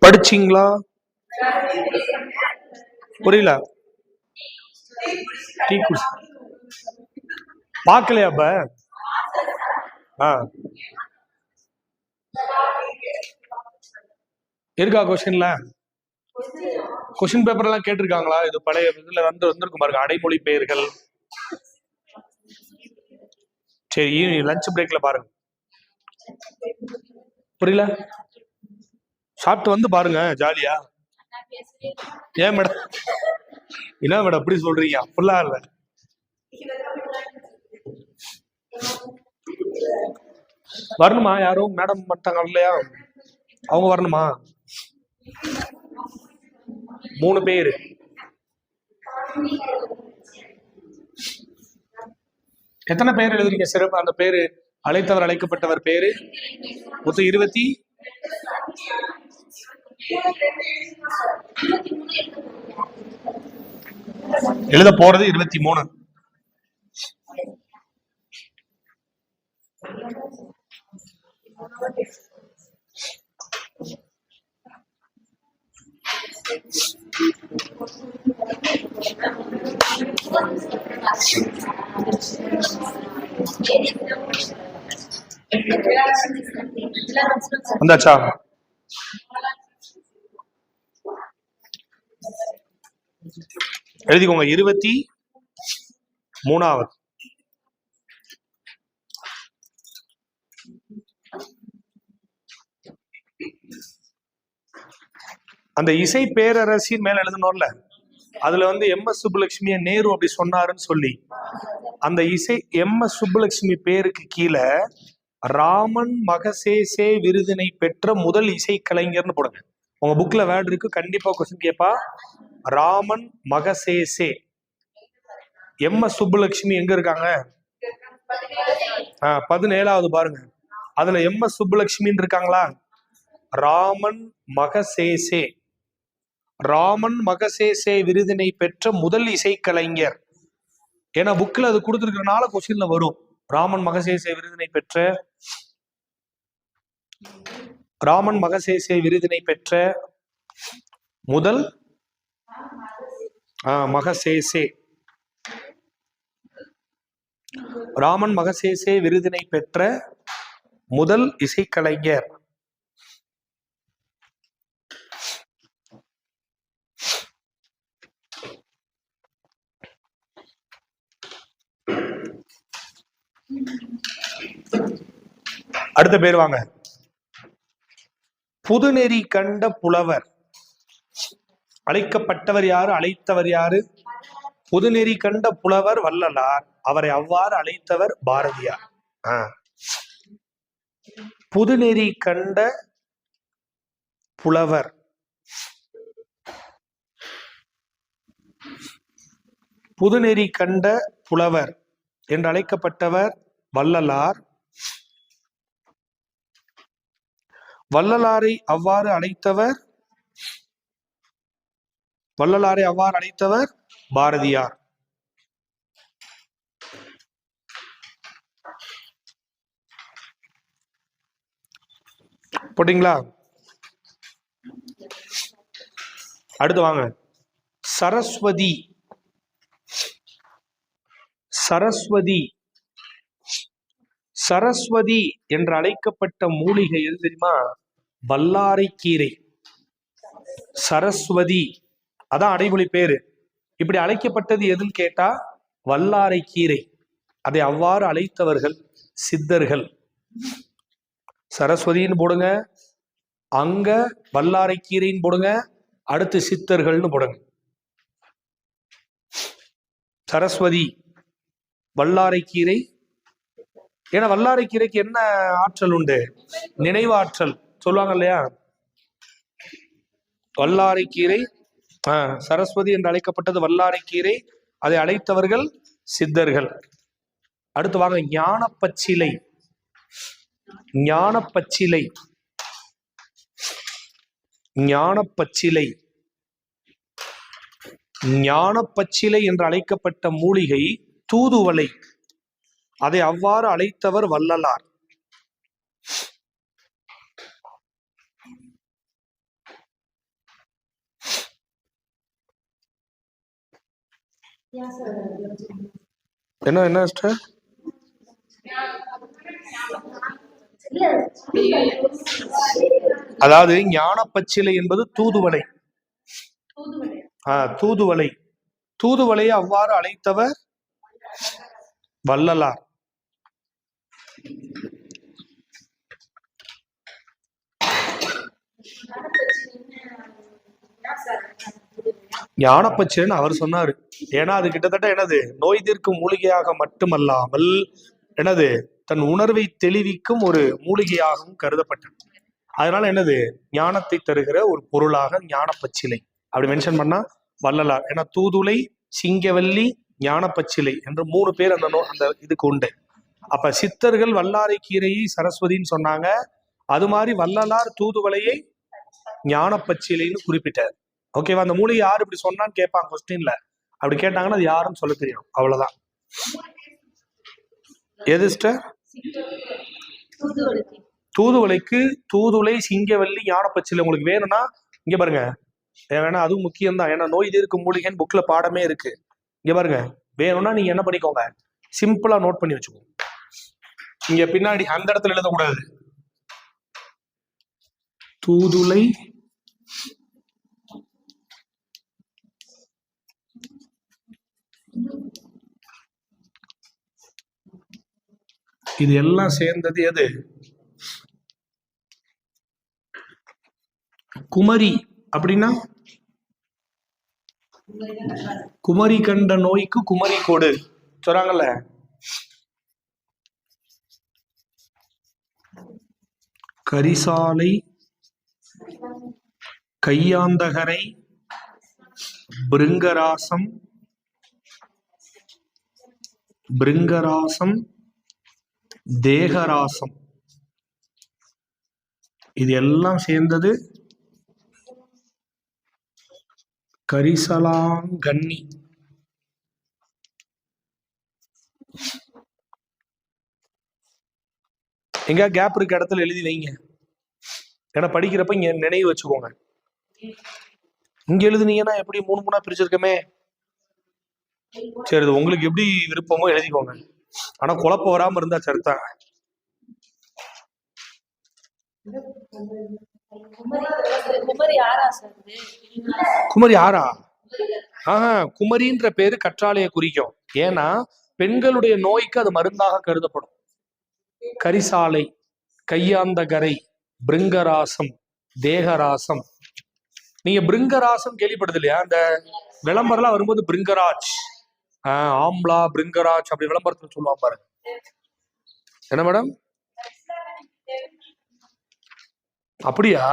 படிச்சீங்களா? புரியல. டீ குடி பார்க்கலையா அப்ப? இருக்கா கொஸ்டின்ல? கொஸ்டின் பேப்பர் எல்லாம் கேட்டிருக்காங்களா? இது பழைய இதுல வந்திருக்கும் பாருங்க, அடைமொழி பெயர்கள். சரி, லஞ்ச் பிரேக்ல பாருங்க. புரியல? சாப்பிட்டு வந்து பாருங்க, ஜாலியா. ஏன் மேடம்? என்ன மேடம் அப்படி சொல்றீங்க? அப்படிலாம் இல்ல. வரணுமா? யாரும் மேடம் பண்ணிட்டாங்க இல்லையா? அவங்க வரணுமா? 3 பேரு. எத்தனை பேர் எழுதுறீங்க சிறப்பு? அந்த பேரு அழைத்தவர் அழைக்கப்பட்டவர் பேரு மொத்தம் 20. எழுத போறது 23. வந்தாச்சா? எழுதிக்கோங்க. 23வது. அந்த இசை பேரரசின் மேல எழுதணும்ல, அதுல வந்து எம்.எஸ். சுப்புலட்சுமிய நேரு அப்படி சொன்னாருன்னு சொல்லி, அந்த இசை எம்.எஸ். சுப்புலட்சுமி பேருக்கு கீழே ராமன் மகசேசே விருதினை பெற்ற முதல் இசை கலைஞர்னு போடுங்க. உங்க புக்ல வேர்டு இருக்கு, கண்டிப்பா கொஸ்டின் கேப்பா. ராமன் மகசேசே. எம்.எஸ். சுப்புலட்சுமி எங்க இருக்காங்க? 17வது பாருங்க. அதுல எம்.எஸ். சுப்புலட்சுமின்னு இருக்காங்களா? ராமன் மகசேசே. ராமன் மகசேசே விருதினை பெற்ற முதல் இசைக்கலைஞர். ஏன்னா புக்ல அது கொடுத்துருக்கனால கொஸ்டின்ல வரும். ராமன் மகசேசே விருதினை பெற்ற முதல் மகசேசே. ராமன் மகசேசே விருதினை பெற்ற முதல் இசைக்கலைஞர். அடுத்த பேர் வாங்க. புதுநெறி கண்ட புலவர். அழைக்கப்பட்டவர் யாரு? அழைத்தவர் யாரு? புதுநெறி கண்ட புலவர் வள்ளலார். அவரை அவ்வாறு அழைத்தவர் பாரதியார். புதுநெறி கண்ட புலவர். புதுநெறி கண்ட புலவர் என்று அழைக்கப்பட்டவர் வள்ளலார். வள்ளலாரை அவ்வாறு அழைத்தவர் பாரதியார். போட்டீங்களா? அடுத்து வாங்க. சரஸ்வதி. சரஸ்வதி என்று அழைக்கப்பட்ட மூலிகை எது தெரியுமா? வல்லாரைக்கீரை. சரஸ்வதி அதான் அடைமொழி பேரு. இப்படி அழைக்கப்பட்டது எதுன்னு கேட்டா வல்லாரைக்கீரை. அதை அவ்வாறு அழைத்தவர்கள் சித்தர்கள். சரஸ்வதின்னு போடுங்க, அங்க வல்லாரைக்கீரைன்னு போடுங்க, அடுத்து சித்தர்கள்னு போடுங்க. சரஸ்வதி வல்லாரைக்கீரை. ஏன்னா வல்லாரைக்கீரைக்கு என்ன ஆற்றல் உண்டு? நினைவாற்றல் சொல்லுவாங்க இல்லையா? வல்லாரைக்கீரை. சரஸ்வதி என்று அழைக்கப்பட்டது வல்லாரைக்கீரை. அதை அழைத்தவர்கள் சித்தர்கள். அடுத்து வாங்க. ஞானப்பச்சிலை. ஞானப்பச்சிலை என்று அழைக்கப்பட்ட மூலிகை தூதுவளை. அதை அவ்வாறு அழைத்தவர் வள்ளலார். என்ன என்ன sister? அதாவது ஞான பச்சிலை என்பது தூதுவளை. தூதுவளை. தூதுவளையை அவ்வாறு அழைத்தவர் வள்ளலார். ஞானப்பச்சிலைன்னு அவர் சொன்னாரு. ஏன்னா அது கிட்டத்தட்ட என்னது, நோய் தீர்க்கும் மூலிகையாக மட்டுமல்லாமல் என்னது, தன் உணர்வை தெளிவிக்கும் ஒரு மூலிகையாகவும் கருதப்பட்டது. அதனால என்னது, ஞானத்தை தருகிற ஒரு பொருளாக ஞானப்பச்சிலை அப்படி மென்ஷன் பண்ணா வள்ளலார். ஏன்னா தூதுளை, சிங்கவல்லி, ஞானப்பச்சிலை என்று 3 பேர் அந்த இதுக்கு உண்டு. அப்ப சித்தர்கள் வல்லாரை கீரையை சரஸ்வதின்னு சொன்னாங்க. அது மாதிரி வள்ளலார் தூதுவளையை ஞானப்பச்சிலைன்னு குறிப்பிட்டார். ஓகேவா? அந்த மூலிகை யாரு இப்படி சொன்னான்னு கேட்பாங்க கொஸ்டின்ல. அப்படி கேட்டாங்கன்னா அது யாருன்னு சொல்ல தெரியும், அவ்வளவுதான். எது சிஸ்டர்? தூதுவளைக்கு தூதுளை, சிங்கவல்லி, ஞானப்பச்சிலை உங்களுக்கு வேணும்னா இங்க பாருங்க. வேணா அதுவும் முக்கியம்தான். ஏன்னா நோய் தீர்க்கும் மூலிகைன்னு புக்ல பாடமே இருக்கு. இங்க பாருங்க, வேணும்னா நீங்க என்ன பண்ணிக்கோங்க, சிம்பிளா நோட் பண்ணி வச்சுக்கோங்க. இங்க பின்னாடி அந்த இடத்துல எழுதக்கூடாது. தூதுளை, இது எல்லாம் சேர்ந்தது எது? குமரி. அப்படின்னா குமரி கண்ட நோய்க்கு குமரி கொடு சொல்றாங்கல்ல. கரிசாலை, கையாந்தகரை, பிருங்கராசம், தேகராசம், இது எல்லாம் சேர்ந்தது கரிசலாங்கண்ணி. எங்க கேப் இருக்க இடத்துல எழுதி வைங்க. ஏன்னா படிக்கிறப்ப இங்க நினைவு வச்சுக்கோங்க. இங்க எழுதுனீங்கன்னா எப்படி 3 பிரிச்சிருக்கமே. சரி, உங்களுக்கு எப்படி விருப்பமோ எழுதிக்கோங்க. ஆனா குழப்பம் வராம இருந்தா சரிதா. குமரி ஆறா? குமரின்ற பேரு கற்றாழைய குறிக்கும். ஏன்னா பெண்களுடைய நோய்க்கு அது மருந்தாக கருதப்படும். கரிசாலை, கையாந்தகரை, பிருங்கராசம், தேகராசம். நீங்க பிருங்கராசம் கேள்விப்படுது இல்லையா? அந்த விளம்பரம் வரும்போது பிருங்கராஜ், ஆம்லா, பிருங்கராஜ் அப்படி விளம்பரத்துல சொல்லுவாங்க பாருங்க. என்ன மேடம்? அப்படியா?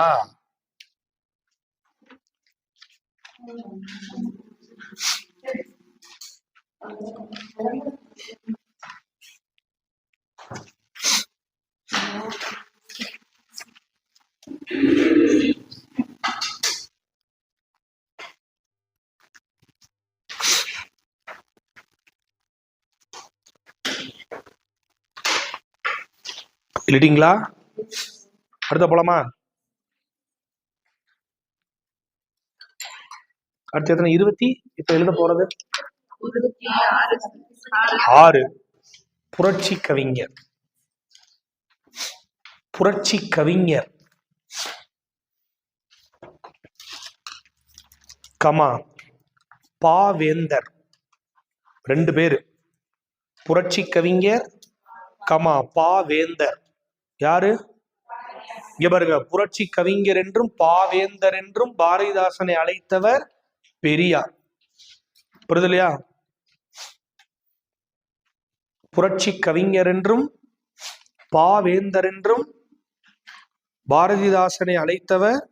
இல்லீங்களா? அடுத்த போலாமா? அடுத்து எத்தனை? 20. இப்ப எழுத போறது 6. புரட்சி கவிஞர். புரட்சி கவிஞர் கமா பாவேந்தர், 2 பேரு. புரட்சி கவிஞர் கமா பாவேந்தர். யாரு? இங்க பாருங்க, புரட்சி கவிஞர் என்றும் பாவேந்தர் என்றும் பாரதிதாசனை அழைத்தவர் பெரியார். புரியுது இல்லையா? புரட்சி கவிஞர் என்றும் பாவேந்தர் என்றும் பாரதிதாசனை அழைத்தவர்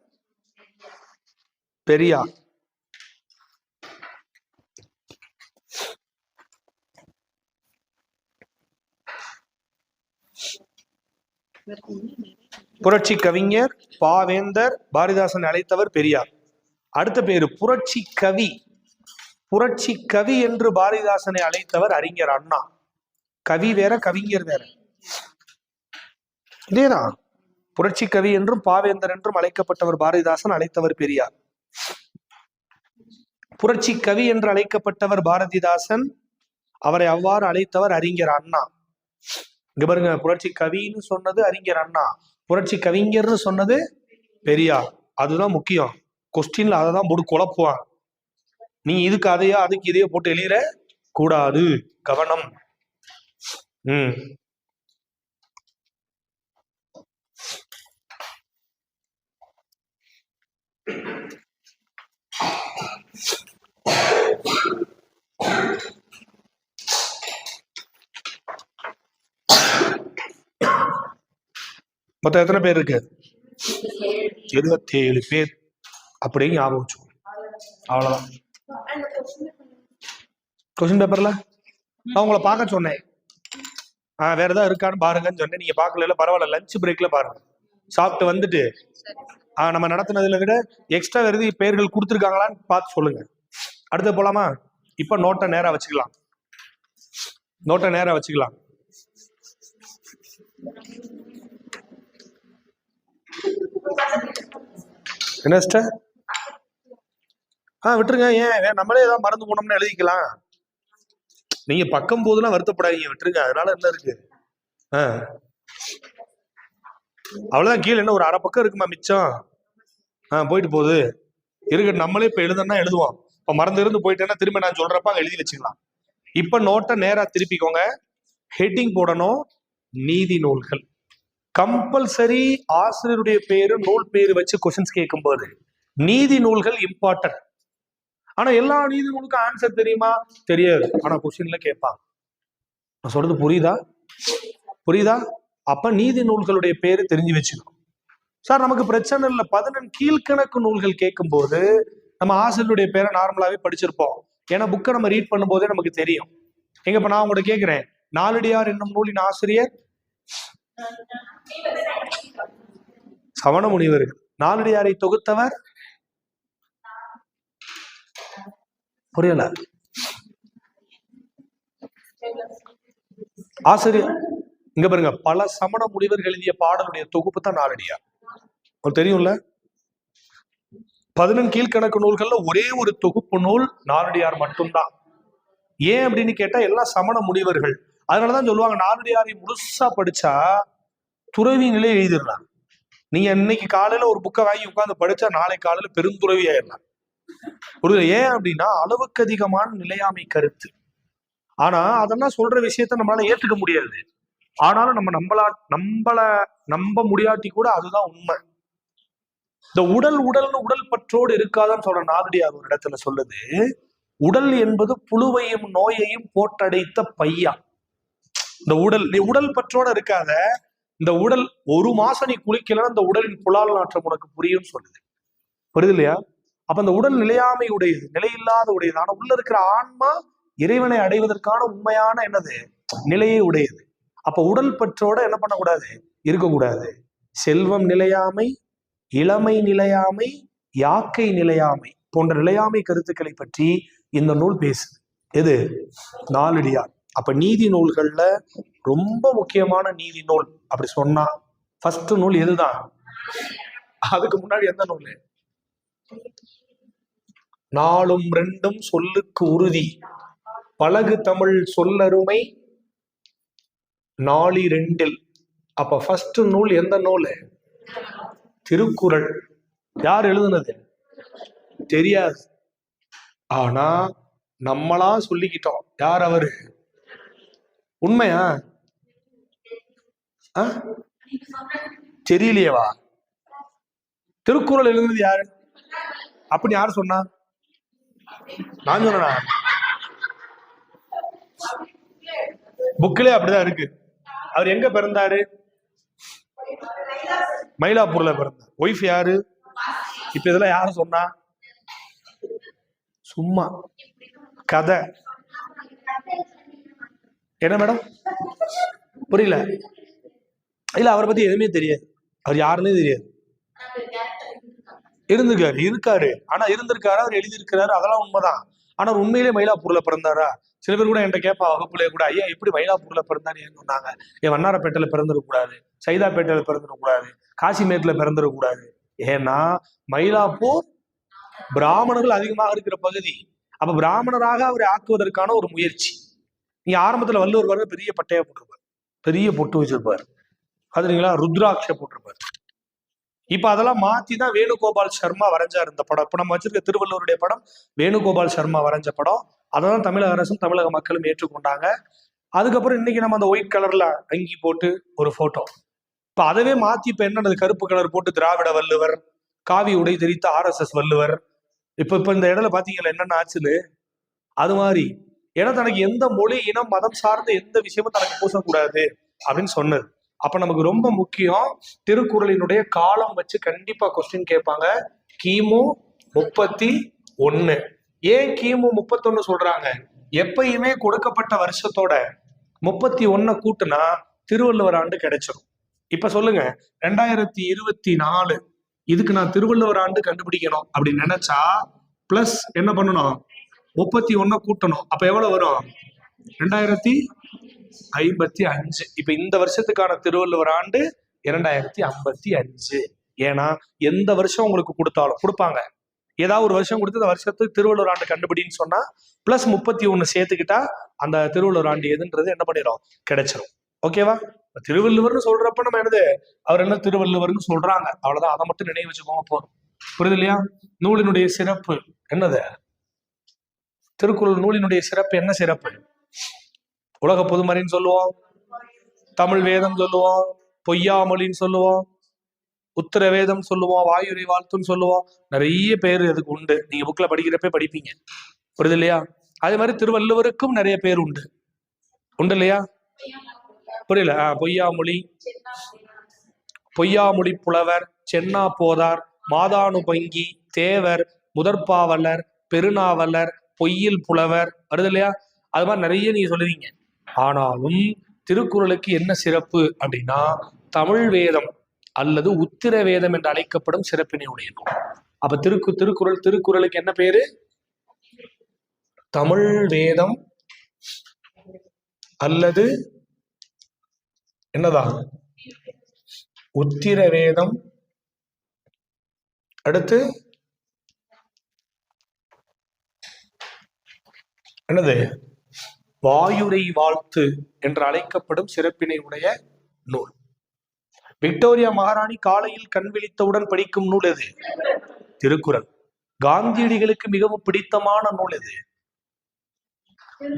பெரியார். புரட்சி கவிஞர், பாவேந்தர், பாரதிதாசன் அழைத்தவர் பெரியார். அடுத்த பேரு புரட்சி கவி. புரட்சி கவி என்று பாரதிதாசனை அழைத்தவர் அறிஞர் அண்ணா. கவி வேற, கவிஞர் வேற. இதேதான். புரட்சி கவி என்றும் பாவேந்தர் என்றும் அழைக்கப்பட்டவர் பாரதிதாசன், அழைத்தவர் பெரியார். புரட்சி கவி என்று அழைக்கப்பட்டவர் பாரதிதாசன். அவரை அவ்வாறு அழைத்தவர் அறிஞர் அண்ணா. இங்க பாருங்க, புரட்சி கவின்னு சொன்னது அறிஞர் அண்ணா, புரட்சி கவிஞர்னு சொன்னது பெரியார். அதுதான் முக்கியம். கொஸ்டின்ல அதை தான் போட்டு குழப்புவான். நீ இதுக்கு அதையோ அதுக்கு இதையோ போட்டு எழுதிற கூடாது, கவனம். மொத்தம் எத்தனை பேர் இருக்கு? 27 பேர். அப்படியே ஞாபகம் வச்சுக்கோ. அவ்வளவுதான். கொஸ்டின் பேப்பர்ல நான் உங்களை பார்க்க சொன்னேன். வேற ஏதாவது இருக்கான்னு பாருங்கன்னு சொன்னேன். நீங்க பார்க்கல, பரவாயில்ல, லஞ்ச் பிரேக்ல பாருங்க. சாப்பிட்டு வந்துட்டு நம்ம நடத்தினதுல விட எக்ஸ்ட்ரா வேற எது பெயர்கள் கொடுத்துருக்காங்களான்னு பார்த்து சொல்லுங்க. அடுத்து போலாமா? இப்ப நோட்டை நேரா வச்சுக்கலாம். நோட்டை நேரா வச்சுக்கலாம். என்ன சிஸ்டர்? விட்டுருங்க. ஏன் நம்மளே ஏதாவது மறந்து போனோம்னு எழுதிக்கலாம். நீங்க பக்கம் போதெல்லாம் வருத்தப்படாதீங்க, விட்டுருங்க. அதனால என்ன இருக்கு? அவ்வளவுதான். கீழே என்ன ஒரு அரை பக்கம் இருக்குமா மிச்சம்? போயிட்டு போகுது இருக்கு. நம்மளே இப்ப எழுதனா எழுதுவோம். இப்ப மறந்து இருந்து போயிட்டேன்னா திரும்ப நான் சொல்றப்ப அங்க எழுதி வச்சுக்கலாம். இப்ப நோட்டை நேரா திருப்பிக்கோங்க. ஹெட்டிங் போடணும், நீதி நூல்கள். கம்பல்சரி ஆசிரியருடைய பேரு நூல் பேரு வச்சு கொஸ்டின்ஸ் கேட்கும் போது நீதி நூல்கள் இம்பார்ட்டன்ட். ஆனா எல்லா நீதி நூலுக்கும் ஆன்சர் தெரியுமா? தெரியாது. ஆனா கொஸ்டின்ல கேட்பாங்க. நான் சொல்றது புரியுதா? புரியுதா? அப்ப நீதி நூல்களுடைய பேரு தெரிஞ்சு வச்சுக்கணும். சார் நமக்கு பிரச்சனை இல்லை, 11 கீழ்கணக்கு நூல்கள் கேட்கும் போது நம்ம ஆசிரியருடைய பேரை நார்மலாவே படிச்சிருப்போம். ஏன்னா புக்கை நம்ம ரீட் பண்ணும் போதே நமக்கு தெரியும். எங்க இப்ப நான் உங்கள்கிட்ட கேட்கிறேன், நாலடியார் என்னும் நூலின் ஆசிரியர் சமண முனிவர்கள். நாலடியாரை தொகுத்தவர் புரியல. ஆசிரியர் இங்க பாருங்க, பல சமண முனிவர்கள் எழுதிய பாடலுடைய தொகுப்பு தான் நாலடியார். உங்களுக்கு தெரியும்ல? 11 கீழ்கணக்கு நூல்கள்ல ஒரே ஒரு தொகுப்பு நூல் நாலடியார் மட்டும்தான். ஏன் அப்படின்னு கேட்டா எல்லாம் சமண முனிவர்கள். அதனாலதான் சொல்லுவாங்க, நாலடியாரை முழுசா படிச்சா துறவி நிலை எழுதிடலாம். நீங்க இன்னைக்கு காலையில ஒரு புக்கை வாங்கி உட்கார்ந்து படிச்சா நாளை காலையில பெருந்துறவி ஆயிடலாம். ஒரு ஏன் அப்படின்னா அளவுக்கு அதிகமான நிலையாமை கருத்து. ஆனா அதெல்லாம் சொல்ற விஷயத்த நம்மளால ஏத்துக்க முடியாது. ஆனாலும் நம்மள நம்ப முடியாட்டி கூட அதுதான் உண்மை. இந்த உடல் பற்றோடு இருக்காதான்னு சொல்ற நாலடியார் ஒரு இடத்துல சொல்லுது, உடல் என்பது புழுவையும் நோயையும் போட்டடைத்த பையா. இந்த உடல், நீ உடல் பற்றோட இருக்காத. இந்த உடல் ஒரு மாசம் நீ குளிக்கலாம், இந்த உடலின் புலால் நாற்றம் உனக்கு புரியும் சொல்லுது. புரியுது இல்லையா? அப்ப அந்த உடல் நிலையாமை உடையது, நிலையில்லாத உடையது. ஆனா உள்ள இருக்கிற ஆன்மா இறைவனை அடைவதற்கான உண்மையான என்னது நிலையை உடையது. அப்ப உடல் பற்றோட என்ன பண்ணக்கூடாது? இருக்கக்கூடாது. செல்வம் நிலையாமை, இளமை நிலையாமை, யாக்கை நிலையாமை போன்ற நிலையாமை கருத்துக்களை பற்றி இந்த நூல் பேசுது. எது? நாலடியார். அப்ப நீதி நூல்கள்ல ரொம்ப முக்கியமான நீதி நூல் அப்படி சொன்னா ஃபர்ஸ்ட் நூல் எதுதான்? அதுக்கு முன்னாடி எந்த நூல்? நாளும் ரெண்டும் சொல்லுக்கு உறுதி, பழகு தமிழ் சொல்லருமை, நாளி ரெண்டில். அப்ப ஃபர்ஸ்ட் நூல் எந்த நூல்? திருக்குறள். யார் எழுதுனது? தெரியாது. ஆனா நம்மளா சொல்லிக்கிட்டோம். யார் அவரு? உண்மையா? தெரியலையவா? திருக்குறள் எழுதுனது யாரு? அப்படி யாரு சொன்னா? நான் சொன்னா? புக்கிலே அப்படிதான் இருக்கு. அவர் எங்க பிறந்தாரு? மயிலாப்பூர்ல பிறந்தார். ஒய்ஃப் யாரு? இப்ப இதெல்லாம் யாரு சொன்னா? சும்மா கதை. என்ன மேடம்? புரியல. இல்ல, அவரை பத்தி எதுவுமே தெரியாது. அவர் யாருன்னே தெரியாது. இருக்காரு. ஆனா இருந்திருக்காரு, அவர் எழுதியிருக்கிறாரு, அதெல்லாம் உண்மைதான். ஆனா உண்மையிலே மயிலாப்பூர்ல பிறந்தாரா? சில பேர் கூட என்கிட்ட கேட்பா வகுப்புல கூட, ஐயா எப்படி மயிலாப்பூர்ல பிறந்தாரு சொன்னாங்க. என் வண்ணாரப்பேட்டையில பிறந்திடக்கூடாது, சைதாப்பேட்டையில பிறந்திடக்கூடாது, காசிமேட்ல பிறந்திடக்கூடாது. ஏன்னா மயிலாப்பூர் பிராமணர்கள் அதிகமாக இருக்கிற பகுதி. அப்ப பிராமணராக அவரை ஆக்குவதற்கான ஒரு முயற்சி. நீங்க ஆரம்பத்துல வள்ளுவர் பாருங்க, பெரிய பட்டையா போட்டிருப்பார், பெரிய பொட்டு வச்சிருப்பார், அதுங்களா ருத்ராட்ச போட்டிருப்பார். இப்ப அதெல்லாம் மாத்தி தான் வேணுகோபால் சர்மா வரைஞ்சார் இந்த படம். இப்ப நம்ம வச்சிருக்க திருவள்ளுவருடைய படம் வேணுகோபால் சர்மா வரைஞ்ச படம். அதான் தமிழக அரசும் தமிழக மக்களும் ஏற்றுக்கொண்டாங்க. அதுக்கப்புறம் இன்னைக்கு நம்ம அந்த ஒயிட் கலர்ல அங்கி போட்டு ஒரு போட்டோ. இப்ப அதவே மாத்தி இப்ப என்ன கருப்பு கலர் போட்டு திராவிட வள்ளுவர், காவி உடை தெரித்த RSS வள்ளுவர். இப்ப இந்த இடத்துல பாத்தீங்களா என்னென்ன ஆச்சுன்னு. அது மாதிரி ஏன்னா தனக்கு எந்த மொழி இனம் மதம் சார்ந்த எந்த விஷயமும் தனக்கு பூசக்கூடாது அப்படின்னு சொன்னது. அப்ப நமக்கு ரொம்ப முக்கியம் திருக்குறளினுடைய காலம் வச்சு கண்டிப்பா கொஸ்டின் கேட்பாங்க. கிமு 31. ஏன் கிமு 31 சொல்றாங்க? எப்பயுமே கொடுக்கப்பட்ட வருஷத்தோட 31 கூட்டுனா திருவள்ளுவர் ஆண்டு கிடைச்சிடும். இப்ப சொல்லுங்க 2024 இதுக்கு நான் திருவள்ளுவர் ஆண்டு கண்டுபிடிக்கணும் அப்படின்னு நினைச்சா பிளஸ் என்ன பண்ணணும்? 31 கூட்டணும். அப்ப எவ்வளவு வரும்? 2055. இப்ப இந்த வருஷத்துக்கான திருவள்ளுவர் ஆண்டு 2055. ஏன்னா எந்த வருஷம் உங்களுக்கு கொடுத்தாலும் கொடுப்பாங்க, ஏதாவது ஒரு வருஷம் கொடுத்து இந்த வருஷத்துக்கு திருவள்ளுவர் ஆண்டு கண்டுபிடின்னு சொன்னா பிளஸ் 31 சேர்த்துக்கிட்டா அந்த திருவள்ளுவர் ஆண்டு எதுன்றது என்ன பண்ணிடும்? கிடைச்சிடும். ஓகேவா? திருவள்ளுவர்னு சொல்றப்ப நம்ம என்னது, அவர் என்ன திருவள்ளுவர்னு சொல்றாங்க, அவ்வளவுதான். அதை மட்டும் நினைவு வச்சுக்கோங்க போதும். புரியுது இல்லையா? நூலினுடைய சிறப்பு என்னது? திருக்குறள் நூலினுடைய சிறப்பு என்ன சிறப்பு? உலக பொதுமறைன்னு சொல்லுவோம், தமிழ் வேதம் சொல்லுவோம், பொய்யாமொழின்னு சொல்லுவோம், உத்தர வேதம் சொல்லுவோம், வாயுரை வாழ்த்துன்னு சொல்லுவோம். நிறைய பேர் அதுக்கு உண்டு. நீங்க புக்ல படிக்கிறப்ப படிப்பீங்க. புரியுது இல்லையா? அதே மாதிரி திருவள்ளுவருக்கும் நிறைய பேர் உண்டு. உண்டு இல்லையா? புரியல? பொய்யாமொழி, பொய்யாமொழி புலவர், சென்னா போதார், மாதானுபங்கி, தேவர், முதற்பாவலர், பெருநாவலர், பொய்யில் புலவர். வருது இல்லையா? அது மாதிரி நிறைய நீங்க சொல்லுவீங்க. ஆனாலும் திருக்குறளுக்கு என்ன சிறப்பு அப்படின்னா தமிழ் வேதம் அல்லது உத்திர வேதம் என்று அழைக்கப்படும் சிறப்பினை உடைய நூல். அப்ப திருக்குறளுக்கு என்ன பேரு? தமிழ் வேதம் அல்லது என்னதான் உத்திர வேதம். அடுத்து என்னது? வாயுரை வாழ்த்து என்று அழைக்கப்படும் சிறப்பினை உடைய நூல். விக்டோரியா மகாராணி காலையில் கண் விழித்தவுடன் படிக்கும் நூல் எது? திருக்குறள். காந்தியடிகளுக்கு மிகவும் பிடித்தமான நூல் எது?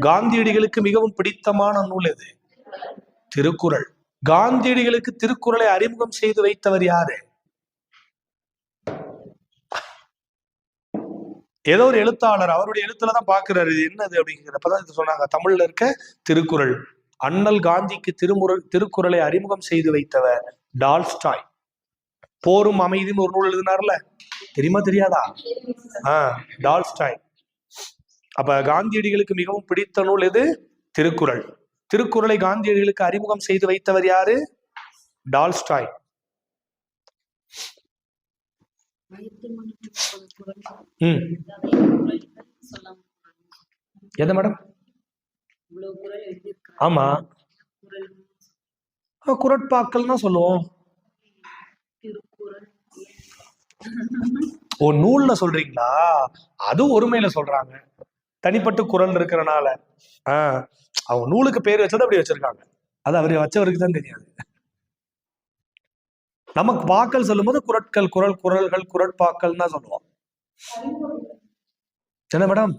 காந்தியடிகளுக்கு மிகவும் பிடித்தமான நூல் எது? திருக்குறள். காந்தியடிகளுக்கு திருக்குறளை அறிமுகம் செய்து வைத்தவர் யாரு? ஏதோ ஒரு எழுத்தாளர். அவருடைய எழுத்துலதான் பாக்குறாரு இது என்னது அப்படிங்கிறப்பதான் இது சொன்னாங்க. தமிழ்ல இருக்க திருக்குறள். அண்ணல் காந்திக்கு திருக்குறளை அறிமுகம் செய்து வைத்தவர் டால்ஸ்டாய். போரும் அமைதியும் ஒரு நூல் எழுதினார்ல, தெரியுமா தெரியாதா? டால்ஸ்டாய். அப்ப காந்தியடிகளுக்கு மிகவும் பிடித்த நூல் எது? திருக்குறள். திருக்குறளை காந்தியடிகளுக்கு அறிமுகம் செய்து வைத்தவர் யாரு? டால்ஸ்டாய். எது மேடம்? ஆமா, குறட்பாக்கள் தான் சொல்லுவோம். ஓ, நூல்ல சொல்றீங்களா? அது ஒருமையில சொல்றாங்க, தனிப்பட்டு குறள் இருக்கிறனால. அவங்க நூலுக்கு பேர் வச்சது அப்படி வச்சிருக்காங்க. அது அவரு வச்சவருக்கு தான் தெரியாது. நமக்கு பாக்கள் சொல்லும் போது குறட்கள், குறள்கள், குறட்பாக்கள் தான் சொல்லுவோம். என்ன மேடம்?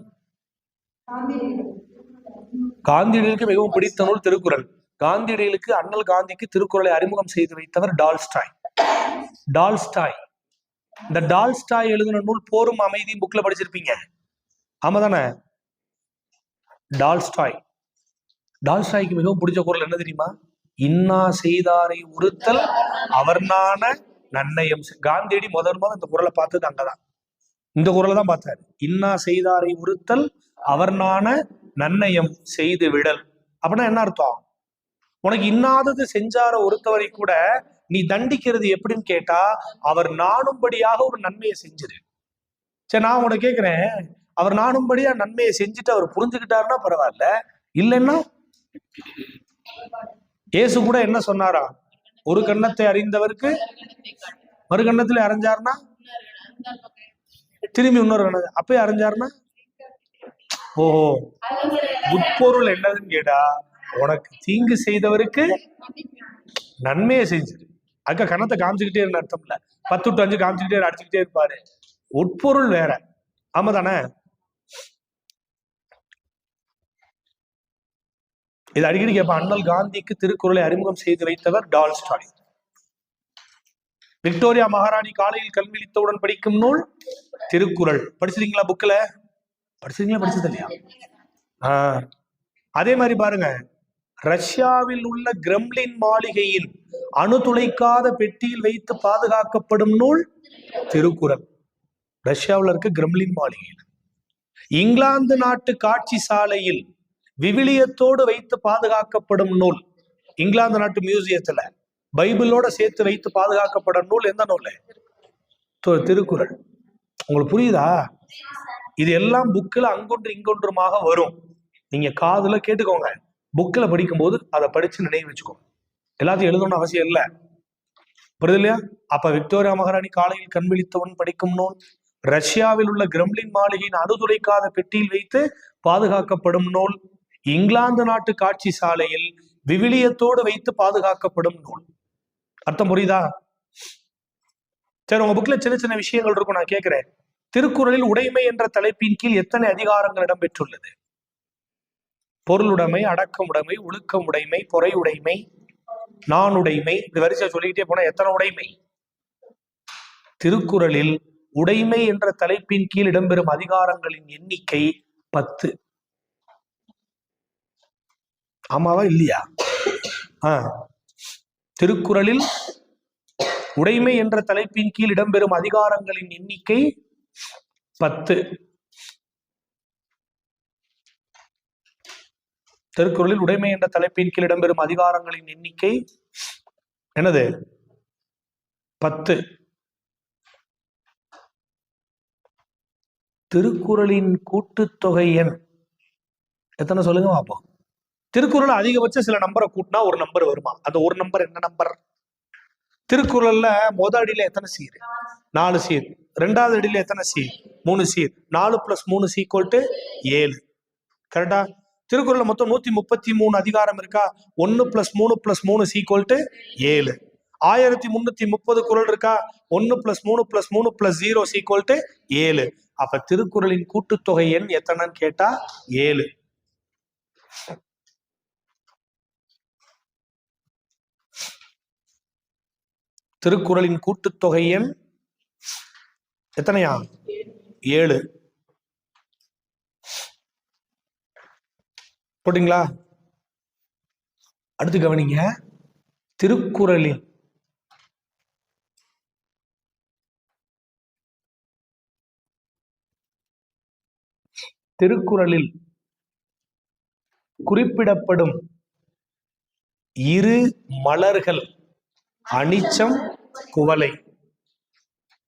காந்தியடிகளுக்கு மிகவும் பிடித்த நூல் திருக்குறள். காந்தியடிகளுக்கு அண்ணல் காந்திக்கு திருக்குறளை அறிமுகம் செய்து வைத்தவர் டால்ஸ்டாய். டால்ஸ்டாய். இந்த டால்ஸ்டாய் எழுதின நூல் போரும் அமைதியும் புக்ல படிச்சிருப்பீங்க. ஆமா தானே? டால்ஸ்டாய். டால்ஸ்டாய்க்கு மிகவும் பிடிச்ச குறள் என்ன தெரியுமா? இன்னா செய்தாரை உறுத்தல் அவர்னான நன்னயம். காந்தியடி முதல் இந்த குறளை பார்த்தது அங்கதான். இந்த குறளை தான் பார்த்தாரு. இன்னா செய்தாரை உறுத்தல் அவர்னான நன்னயம் செய்து விடல். அப்படின்னா என்ன அர்த்தம்? உனக்கு இன்னாதது செஞ்சார ஒருத்தவரை கூட நீ தண்டிக்கிறது எப்படின்னு கேட்டா அவர் நாணும்படியாக ஒரு நன்மையை செஞ்சிரு. சரி, நான் உனக்கு கேட்கிறேன், அவர் நாணும்படியா நன்மையை செஞ்சுட்டு அவர் புரிஞ்சுக்கிட்டாருன்னா பரவாயில்ல, இல்லைன்னா இயேசு கூட என்ன சொன்னாரா? ஒரு கன்னத்தை அறிந்தவருக்கு மறு கன்னத்துல அறிஞ்சாருன்னா திரும்பி இன்னொரு கணக்கு அப்பயே அரைஞ்சாருன்னா ஓஹோ உட்பொருள் என்னதுன்னு கேட்டா உனக்கு தீங்கு செய்தவருக்கு நன்மையை செஞ்சிரு. அதுக்கு கணத்தை காமிச்சுக்கிட்டே இருந்த அர்த்தம் இல்ல, 10 to 5 காமிச்சுக்கிட்டே அடிச்சுக்கிட்டே இருப்பாரு. உட்பொருள் வேற. ஆமா தானே? இது அடிக்கடி கேட்பான். அண்ணல் காந்திக்கு திருக்குறளை அறிமுகம் செய்து வைத்தவர் டால்ஸ்டாய். விக்டோரியா மகாராணி காலையில் கல்விழித்தவுடன் படிக்கும் நூல் திருக்குறள். படிச்சிருக்கீங்களா? புக்ல படிச்சிருக்கீங்களா? படிச்சது இல்லையா? அதே மாதிரி பாருங்க, ரஷ்யாவில் உள்ள கிரெம்லின் மாளிகையின் அணு துளைக்காத பெட்டியில் வைத்து பாதுகாக்கப்படும் நூல் திருக்குறள். ரஷ்யாவில் இருக்க கிரெம்லின் மாளிகையில். இங்கிலாந்து நாட்டு காட்சி சாலையில் விவிலியத்தோடு வைத்து பாதுகாக்கப்படும் நூல், இங்கிலாந்து நாட்டு மியூசியத்துல பைபிளோட சேர்த்து வைத்து பாதுகாக்கப்படும் நூல் எந்த நூல்? திருக்குறள். உங்களுக்கு புரியுதா? இது எல்லாம் புக்கில் அங்கொன்று இங்கொன்றுமாக வரும். நீங்க காதுல கேட்டுக்கோங்க. புக்கில் படிக்கும்போது அதை படிச்சு நினைவு வச்சுக்கோங்க. எல்லாத்தையும் எழுதணும்னு அவசியம் இல்லை. புரியுது இல்லையா? அப்ப விக்டோரியா மகாராணி காலையில் கண்விழித்தவன் படிக்கும் நூல், ரஷ்யாவில் உள்ள கிரெம்லின் மாளிகையின் அணுதுரைக்காத பெட்டியில் வைத்து பாதுகாக்கப்படும் நூல், இங்கிலாந்து நாட்டு காட்சி சாலையில் விவிலியத்தோடு வைத்து பாதுகாக்கப்படும் நூல். அர்த்தம் புரியுதா? சரி, உங்க புக்ல சின்ன சின்ன விஷயங்கள் இருக்கும். நான் கேட்கிறேன், திருக்குறளில் உடைமை என்ற தலைப்பின் கீழ் எத்தனை அதிகாரங்கள் இடம்பெற்றுள்ளது? பொருளுடைமை, அடக்கம் உடைமை, ஒழுக்கம் உடைமை, பொறை உடைமை, நானுடைமை, இது வரிசை சொல்லிக்கிட்டே போனா எத்தனை உடைமை? திருக்குறளில் உடைமை என்ற தலைப்பின் கீழ் இடம்பெறும் அதிகாரங்களின் எண்ணிக்கை 10. ஆமாவா இல்லையா? திருக்குறளில் உடைமை என்ற தலைப்பின் கீழ் இடம்பெறும் அதிகாரங்களின் எண்ணிக்கை 10. திருக்குறளில் உடைமை என்ற தலைப்பின் கீழ் இடம்பெறும் அதிகாரங்களின் எண்ணிக்கை என்னது? 10. திருக்குறளின் கூட்டுத்தொகை எண் எத்தனை சொல்லுங்க பார்ப்போம். திருக்குறள் அதிகபட்சம் சில நம்பரை கூட்டினா ஒரு நம்பர் வருமா? அந்த ஒரு நம்பர் என்ன நம்பர்? திருக்குறள்ல முதல் அடியில எத்தனை சீர்? 4 சீர். 2வது அடியில எத்தனை சீர்? 3 சீர். 4 + 3 = 7. கரெக்டா? திருக்குறள்ல மொத்தம் 133 அதிகாரம் இருக்கா? 1 + 3 + 3 = 7. 1330 குறள் இருக்கா? 1 + 3 + 3 + 0 = 7. அப்ப திருக்குறளின் கூட்டுத்தொகை எண் எத்தனைன்னு கேட்டா 7. திருக்குறளின் கூட்டுத்தொகை எண் எத்தனையா? 7. போட்டீங்களா? அடுத்து கவனிங்க. திருக்குறளில் குறிப்பிடப்படும் 2 மலர்கள் அனிச்சம், குவளை.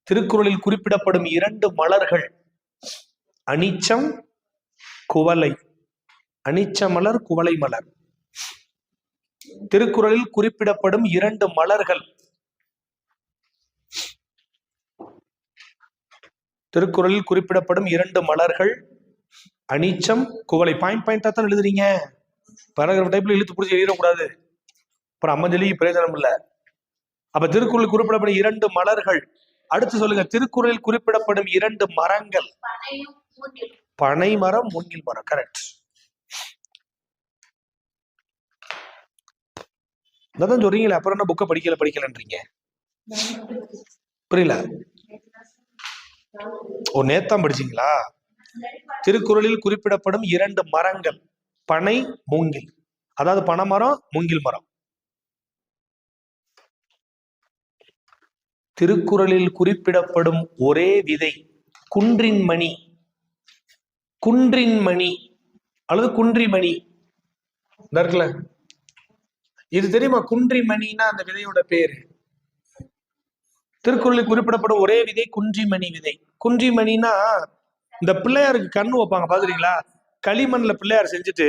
திருக்குறளில் குறிப்பிடப்படும் 2 மலர்கள் அனிச்சம், குவளை. அனிச்ச மலர், குவளை மலர். திருக்குறளில் குறிப்பிடப்படும் 2 மலர்கள். திருக்குறளில் குறிப்பிடப்படும் 2 மலர்கள் அனிச்சம், குவளை. பாயிண்டா தான் எழுதுறீங்க. பேராகிராஃப் டைப்ல இழுத்து பிடிச்சி எழுதக்கூடாது, அப்புறம் அம்மஞ்சலி பிரயோஜனம் இல்லை. அப்ப திருக்குறளில் குறிப்பிடப்படும் 2 மலர்கள். அடுத்து சொல்லுங்க, திருக்குறளில் குறிப்பிடப்படும் 2 மரங்கள். பனை மரம், மூங்கில் மரம். கரெக்ட். அதான் சொல்றீங்களே, அப்புறம் என்ன புக்கை படிக்கலன்றீங்க? புரியல? ஓ, நேத்தான் படிச்சீங்களா? திருக்குறளில் குறிப்பிடப்படும் 2 மரங்கள், பனை, மூங்கில். அதாவது பனைமரம், மூங்கில் மரம். திருக்குறளில் குறிப்பிடப்படும் ஒரே விதை குன்றின் மணி. குன்றின் மணி அல்லது குன்றிமணி இருக்குல்ல, இது தெரியுமா? குன்றிமணினா அந்த விதையோட பேரு. திருக்குறளில் குறிப்பிடப்படும் ஒரே விதை குன்றிமணி விதை. குன்றிமணினா இந்த பிள்ளையாருக்கு கண்ணு வைப்பாங்க, பாத்துறீங்களா? களிமண்ல பிள்ளையார் செஞ்சுட்டு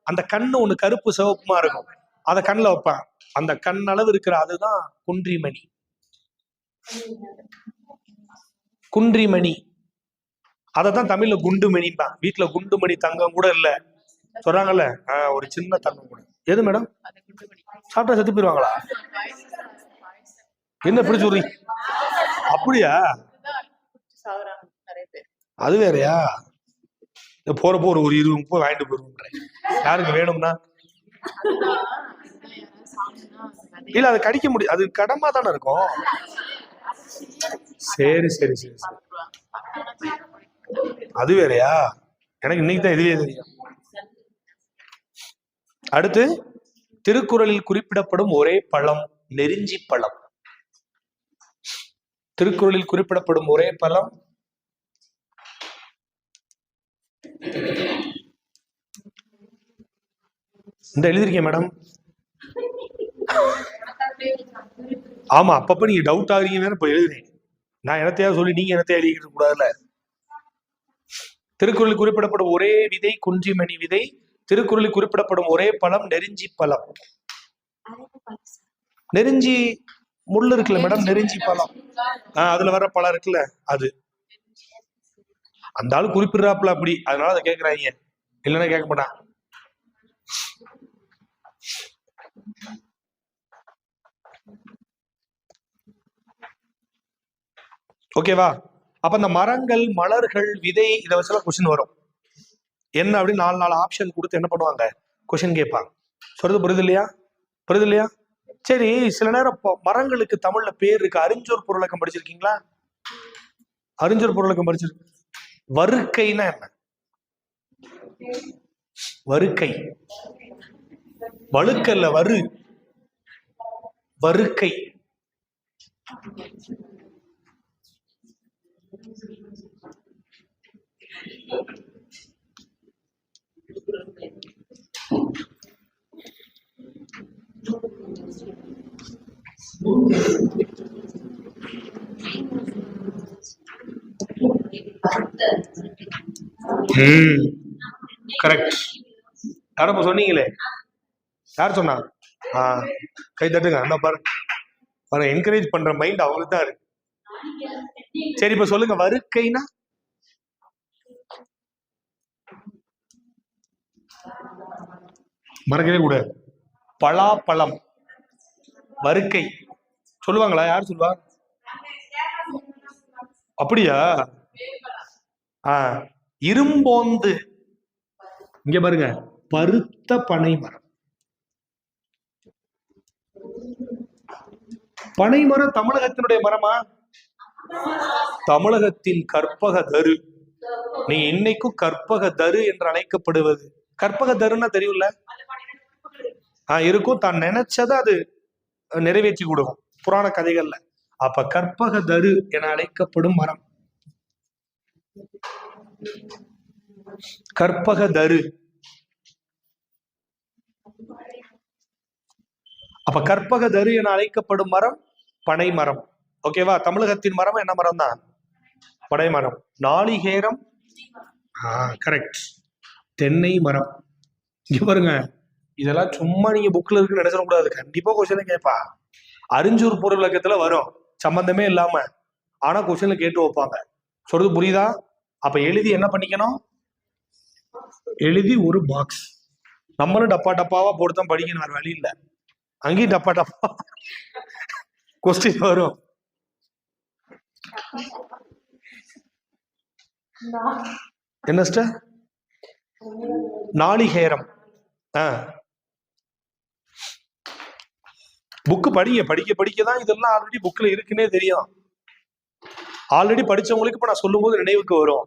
அந்த கண்ணு ஒண்ணு கருப்பு சிவப்புமா இருக்கும், அதை கண்ணில் வைப்பான். அந்த கண் அளவு இருக்கிற அதுதான் குன்றிமணி. குன்றிமணி. அதைத்தான் தமிழ்ல குண்டுமணிப்பான். வீட்டுல குண்டுமணி தங்கம் கூட இல்ல சொல்றாங்கல்ல, ஒரு சின்ன தங்கம் கூட. எது மேடம்? சாப்பிட்டா செத்து போயிருவாங்களா? என்ன இப்படி சொல்றீங்க? அப்படியா? அது வேறையா? போறப்போ ஒரு 20-30 வாங்கிட்டு போயிருவோம். யாருக்கு வேணும்னா? இல்ல, அது கடிக்க முடியும், அது கடமா தானே இருக்கும். சரி சரி சரி சரி, அது வேறையா? எனக்கு இன்னைக்கு தான் இதுவே தெரியும். அடுத்து, திருக்குறளில் குறிப்பிடப்படும் ஒரே பழம் நெருஞ்சி பழம். திருக்குறளில் குறிப்பிடப்படும் ஒரே பழம் இந்த எழுதிருக்கேன் மேடம். ஆமா, அப்பப்ப நீங்க டவுட் ஆகுறீங்க. இப்ப எழுதுறேன் நான். என்னத்தையாவது சொல்லி நீங்க என்னத்தையா எழுதிக்க கூடாதுல்ல. திருக்குறளில் குறிப்பிடப்படும் ஒரே விதை குன்றிமணி விதை. திருக்குறளில் குறிப்பிடப்படும் ஒரே பழம் நெருஞ்சி பழம். நெருஞ்சி முள்ளு இருக்குல்ல மேடம், நெருஞ்சி பழம். அதுல வர பழம் இருக்குல்ல, அது. அந்த ஆளு குறிப்பிடுறாப்புல அப்படி, அதனால அதை கேட்கிறாங்க, இல்லைன்னா கேட்க மாட்டான். ஓகேவா? அப்ப இந்த மரங்கள், மலர்கள், விதை, இதை வச்சுலாம் கொஸ்டின் வரும். என்ன அப்படின்னு 4 ஆப்ஷன் கொடுத்து என்ன பண்ணுவாங்க, கொஸ்டின் கேட்பாங்க. சொல்றது புரியுது இல்லையா? புரியுது இல்லையா? சரி, சில நேரம் மரங்களுக்கு தமிழ்ல பேர் இருக்கு. அறிஞ்சொர் பொருளக்கம் படிச்சிருக்கீங்களா? அறிஞ்சொர் பொருளக்கம் படிச்சிருக்கு. வருக்கைன்னா என்ன? வருக்கை, வழுக்கல்ல, வருக்கை. கரெக்ட். யாரும் சொன்னீங்களே, யார் சொன்னா? கை தட்டுங்க. என்ன பாரு, என்கரேஜ் பண்ற மைண்ட் அவங்களுக்கு தான் இருக்கு. சரி, இப்ப சொல்லுங்க, வருக்கைனா? மறக்கவே கூடாது. பலாப்பழம், வருக்கை சொல்லுவாங்களா? யார் சொல்லுவா? அப்படியா? இரும்போந்து, இங்க பாருங்க, பருத்த பனை மரம். பனை மரம் தமிழகத்தினுடைய மரமா? தமிழகத்தின் கற்பக தரு. நீங்க இன்னைக்கும் கற்பக தரு என்று அழைக்கப்படுவது. கற்பக தருன்னா தெரியும்ல? இருக்கும். தான் நினைச்சதை அது நிறைவேற்றி கொடுக்கும் புராண கதைகள்ல. அப்ப கற்பக தரு என அழைக்கப்படும் மரம் கற்பக தரு. அப்ப கற்பக தரு என அழைக்கப்படும் மரம் பனை மரம். ஓகேவா? தமிழகத்தின் மரம் என்ன மரம் தான்? பனை மரம். நாளிகேரம், கரெக்ட், தென்னை மரம். இங்க பாருங்க, இதெல்லாம் சும்மா நீங்க புக்ல இருக்குன்னு நினைச்சிட கூடாது. கண்டிப்பா கொஸ்டின் கேட்பா. அறிஞ்சூர் பொருள் விளக்கத்துல வரும், சம்பந்தமே இல்லாம. ஆனா கொஸ்டின்ல கேட்டு வைப்பாங்க. சொல்றது புரியுதா? அப்ப எழுதி என்ன பண்ணிக்கணும்? எழுதி ஒரு பாக்ஸ். நம்மளும் டப்பா டப்பாவா போட்டுதான் படிக்கணும், வேற வழி இல்ல. அங்கேயும் டப்பா டப்பா கொஸ்டின் வரும். என்ன? நாளிகேரம். புக்கு படிக்க படிக்க படிக்கதான் இதெல்லாம் ஆல்ரெடி புக்ல இருக்குன்னே தெரியும். ஆல்ரெடி படிச்சவங்களுக்கு இப்ப நான் சொல்லும் போது நினைவுக்கு வரும்.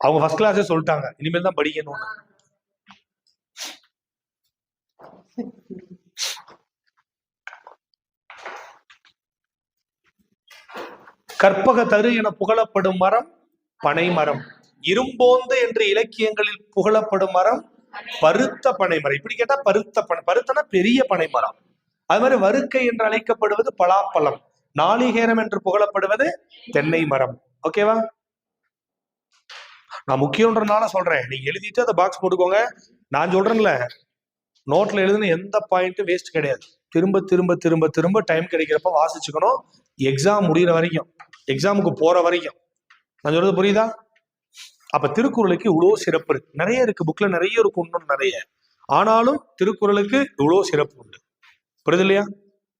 அவங்க ஃபர்ஸ்ட் கிளாஸே சொல்லிட்டாங்க, இனிமேல் தான் படிக்கணும். கற்பக தரு என புகழப்படும் மரம் பனை மரம். இரும்போந்து என்று இலக்கியங்களில் புகழப்படும் மரம் பருத்த பனை மரம். இப்படி கேட்டா பருத்த பனை, பருத்தனா பெரிய பனை மரம். அது மாதிரி வருக்கை என்று அழைக்கப்படுவது பலாப்பழம். நாளிகேரம் என்று புகழப்படுவது தென்னை மரம். ஓகேவா? நான் முக்கியம்ன்றனால சொல்றேன், நீங்க எழுதிட்டு அதை பாக்ஸ் போட்டுக்கோங்க. நான் சொல்றேன்ல, நோட்ல எழுதுன எந்த பாயிண்ட்டும் வேஸ்ட் கிடையாது. திரும்ப திரும்ப திரும்ப திரும்ப டைம் கிடைக்கிறப்ப வாசிச்சுக்கணும். எக்ஸாம் முடிகிற வரைக்கும், எக்ஸாமுக்கு போற வரைக்கும். நான் சொல்றது புரியுதா? அப்ப திருக்குறளுக்கு இவ்வளவு சிறப்பு இருக்கு, நிறைய இருக்கு, புக்ல நிறைய இருக்கு, இன்னும் நிறைய. ஆனாலும் திருக்குறளுக்கு இவ்வளவு சிறப்பு உண்டு. புரியுது இல்லையா?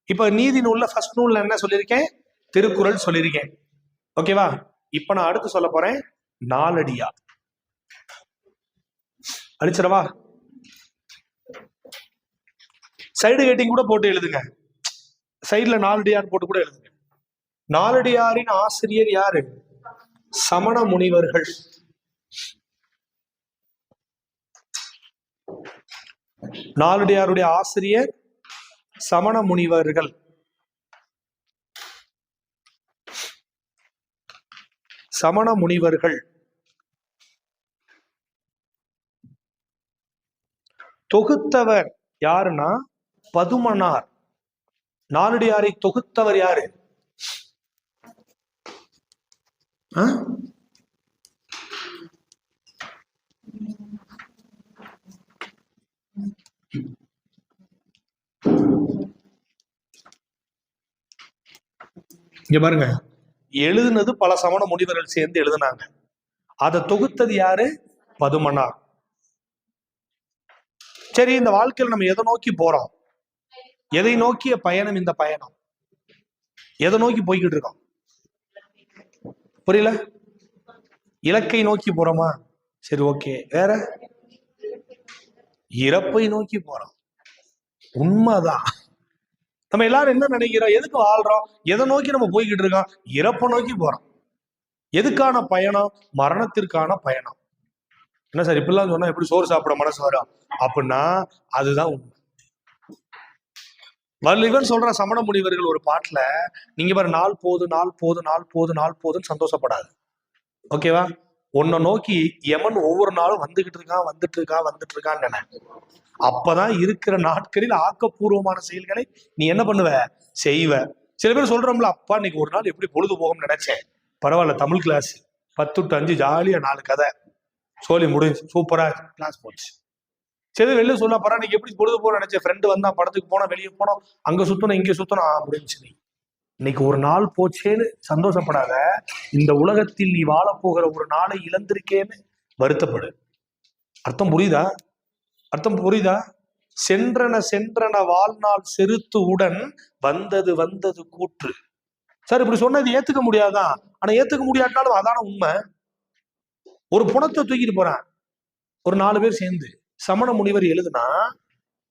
இப்ப நீதி நூல்ல ஃபர்ஸ்ட் நூல்ல என்ன சொல்லியிருக்கேன்? திருக்குறள் சொல்லியிருக்கேன். ஓகேவா? இப்ப நான் அடுத்து சொல்ல போறேன் நாலடியார். அடிச்சிடவா? சைடு ஹெட்டிங் கூட போட்டு எழுதுங்க, சைடுல நாலடியார் போட்டு கூட எழுதுங்க. நாலடியாரின் ஆசிரியர் யாரு? சமண முனிவர்கள். நாலடியாருடைய ஆசிரியர் சமண முனிவர்கள். சமண முனிவர்கள். தொகுத்தவர் யாருன்னா பதுமனார். நாலடியாரை தொகுத்தவர் யாரு? இங்க பாருங்க, எழுதுனது பல சமண முனிவர்கள் சேர்ந்து எழுதுனாங்க. அதை தொகுத்தது யாரு? பதுமனார். சரி, இந்த வாழ்க்கையில் நம்ம எதை நோக்கி போறோம்? எதை நோக்கிய பயணம் இந்த பயணம்? எதை நோக்கி போய்கிட்டு இருக்கோம்? புரியல? இலக்கை நோக்கி போறோமா? சரி, ஓகே. வேற? இறப்பை நோக்கி போறோம். உண்மைதான். நம்ம எல்லாரும் என்ன நினைக்கிறோம்? எதுக்கு வாழ்றோம்? எதை நோக்கி நம்ம போய்கிட்டு இருக்கோம்? இறப்பை நோக்கி போறோம். எதுக்கான பயணம்? மரணத்திற்கான பயணம். என்ன சார் இப்படிலாம் சொன்னா எப்படி சோறு சாப்பிட மனசு வரும் அப்படின்னா அதுதான் உண்மை. வள்ளுவன் சொல்ற சமண முனிவர்கள் ஒரு பாட்டுல, நீங்க பாரு, நாள் போது நாள் போது நாள் போது நாள் போதுன்னு சந்தோஷப்படாது. ஓகேவா? உன்னை நோக்கி யமன் ஒவ்வொரு நாளும் வந்துகிட்டு இருக்கான் வந்துட்டு இருக்கான் வந்துட்டு இருக்கான்னு நினை. அப்பதான் இருக்கிற நாட்களில் ஆக்கப்பூர்வமான செயல்களை நீ என்ன பண்ணுவ? செய்வ. சில பேர் சொல்றோம்ல, அப்பா இன்னைக்கு ஒரு நாள் எப்படி பொழுது போகும்னு நினைச்சேன். பரவாயில்ல, தமிழ் கிளாஸ் 10 to 5 ஜாலியா 4 கதை சோழி முடிஞ்சு சூப்பரா கிளாஸ் போச்சு. சரி, வெளியே சொன்னா பரவா, நீங்க எப்படி பொழுது போன நினைச்ச? ஃப்ரெண்டு வந்தா, படத்துக்கு போனோம், வெளியே போனோம், அங்க சுத்தணும் இங்க சுத்தணும், முடிஞ்சு. நீ இன்னைக்கு ஒரு நாள் போச்சேன்னு சந்தோஷப்படாத. இந்த உலகத்தில் நீ வாழ போகிற ஒரு நாளை இழந்திருக்கேன்னு வருத்தப்படு. அர்த்தம் புரியுதா? அர்த்தம் புரியுதா? சென்றன சென்றன வாழ்நாள் செருத்து உடன் வந்தது வந்தது கூற்று. சார் இப்படி சொன்னது ஏத்துக்க முடியாதான்? ஆனா ஏத்துக்க முடியாட்டாலும் அதான உண்மை. ஒரு புணத்தை தூக்கிட்டு போறான் ஒரு 4 பேர் சேர்ந்து. சமண முனிவர் எழுதுனா,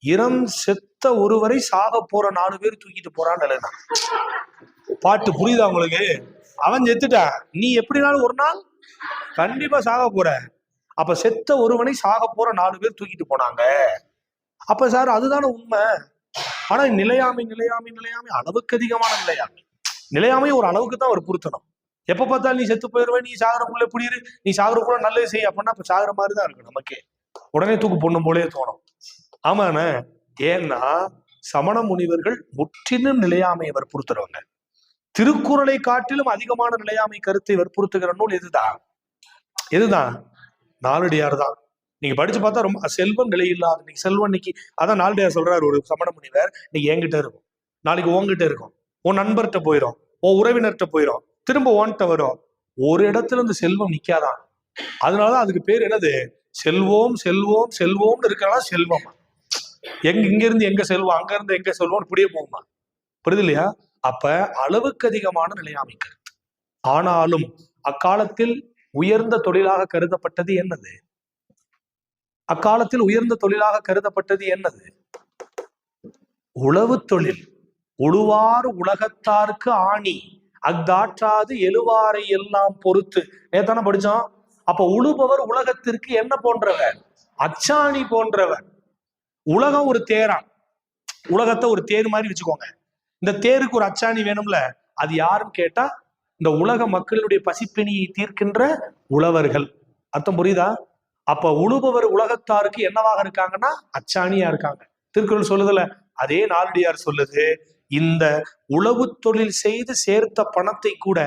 இறம் செத்த ஒருவரை சாக போற 4 பேர் தூக்கிட்டு போறான்னு எழுதுனா. பாட்டு புரியுதா உங்களுக்கு? அவன் செத்துட்டா, நீ எப்படினாலும் ஒரு நாள் கண்டிப்பா சாக போற. அப்ப செத்த ஒருவனை சாக போற 4 பேர் தூக்கிட்டு போனாங்க. அப்ப சார் அதுதானே உண்மை. ஆனா நிலையாமை நிலையாமை நிலையாமை, அளவுக்கு அதிகமான நிலையாமை. நிலையாமை ஒரு அளவுக்கு தான் ஒரு பொருத்தணும். எப்ப பார்த்தாலும் நீ செத்து போயிருவேன், நீ சாகரக்குள்ள எப்படி இரு, நீ சாகரக்குள்ள நல்லது செய்ய அப்படின்னா இப்ப சாகுற மாதிரிதான் இருக்கு நமக்கே. உடனே தூக்கு பொண்ணும் போலே தோணும். ஆமாண்ணே. ஏன்னா சமண முனிவர்கள் முற்றிலும் நிலையாமையை வற்புறுத்துறவங்க. திருக்குறளை காட்டிலும் அதிகமான நிலையாமை கருத்தை வற்புறுத்துகிற நூல் எதுதான்? எதுதான்? நாலடியார் தான். நீங்க படிச்சு பார்த்தா ரொம்ப செல்வம் நிலையில்லாத. நீங்க செல்வம் இன்னைக்கு, அதான் நாலடியார் சொல்றாரு, ஒரு சமண முனிவர், நீங்க என்கிட்ட இருக்கும், நாளைக்கு உங்ககிட்ட இருக்கும், உன் நண்பர்கிட்ட போயிடும், உன் உறவினர்கிட்ட போயிடும், திரும்ப ஓன்ட்ட வரும். ஒரு இடத்துல இருந்து செல்வம் நிக்காதான். அதனாலதான் அதுக்கு பேர் என்னது? செல்வோம் செல்வோம் செல்வோம்னு இருக்கிறதா செல்வம். இங்க இருந்து எங்க செல்வம், அங்க இருந்து எங்க செல்வம், இப்படியே போகுமா? புரியுது இல்லையா? அப்ப அளவுக்கு அதிகமான நிலையாமை கருத்து. ஆனாலும் அக்காலத்தில் உயர்ந்த தொழிலாக கருதப்பட்டது என்னது? அக்காலத்தில் உயர்ந்த தொழிலாக கருதப்பட்டது என்னது? உழவு தொழில். உழுவார் உலகத்தாருக்கு ஆணி அஃதாற்றாது எழுவாரை எல்லாம் பொறுத்து. நேத்தான படிச்சோம். அப்ப உழுபவர் உலகத்திற்கு என்ன போன்றவர்? அச்சாணி போன்றவர். உலகம் ஒரு தேரான். உலகத்தை ஒரு தேர் மாதிரி வச்சுக்கோங்க. இந்த தேருக்கு ஒரு அச்சாணி வேணும்ல, அது யாருன்னு கேட்டா இந்த உலக மக்களுடைய பசிப்பிணியை தீர்க்கின்ற உழவர்கள். அர்த்தம் புரியுதா? அப்ப உழுபவர் உலகத்தாருக்கு என்னவாக இருக்காங்கன்னா அச்சாணியா இருக்காங்க. திருக்குறள் சொல்லுதுல, அதே நாலடியார் சொல்லுது, இந்த உழவு தொழில் செய்து சேர்த்த பணத்தை கூட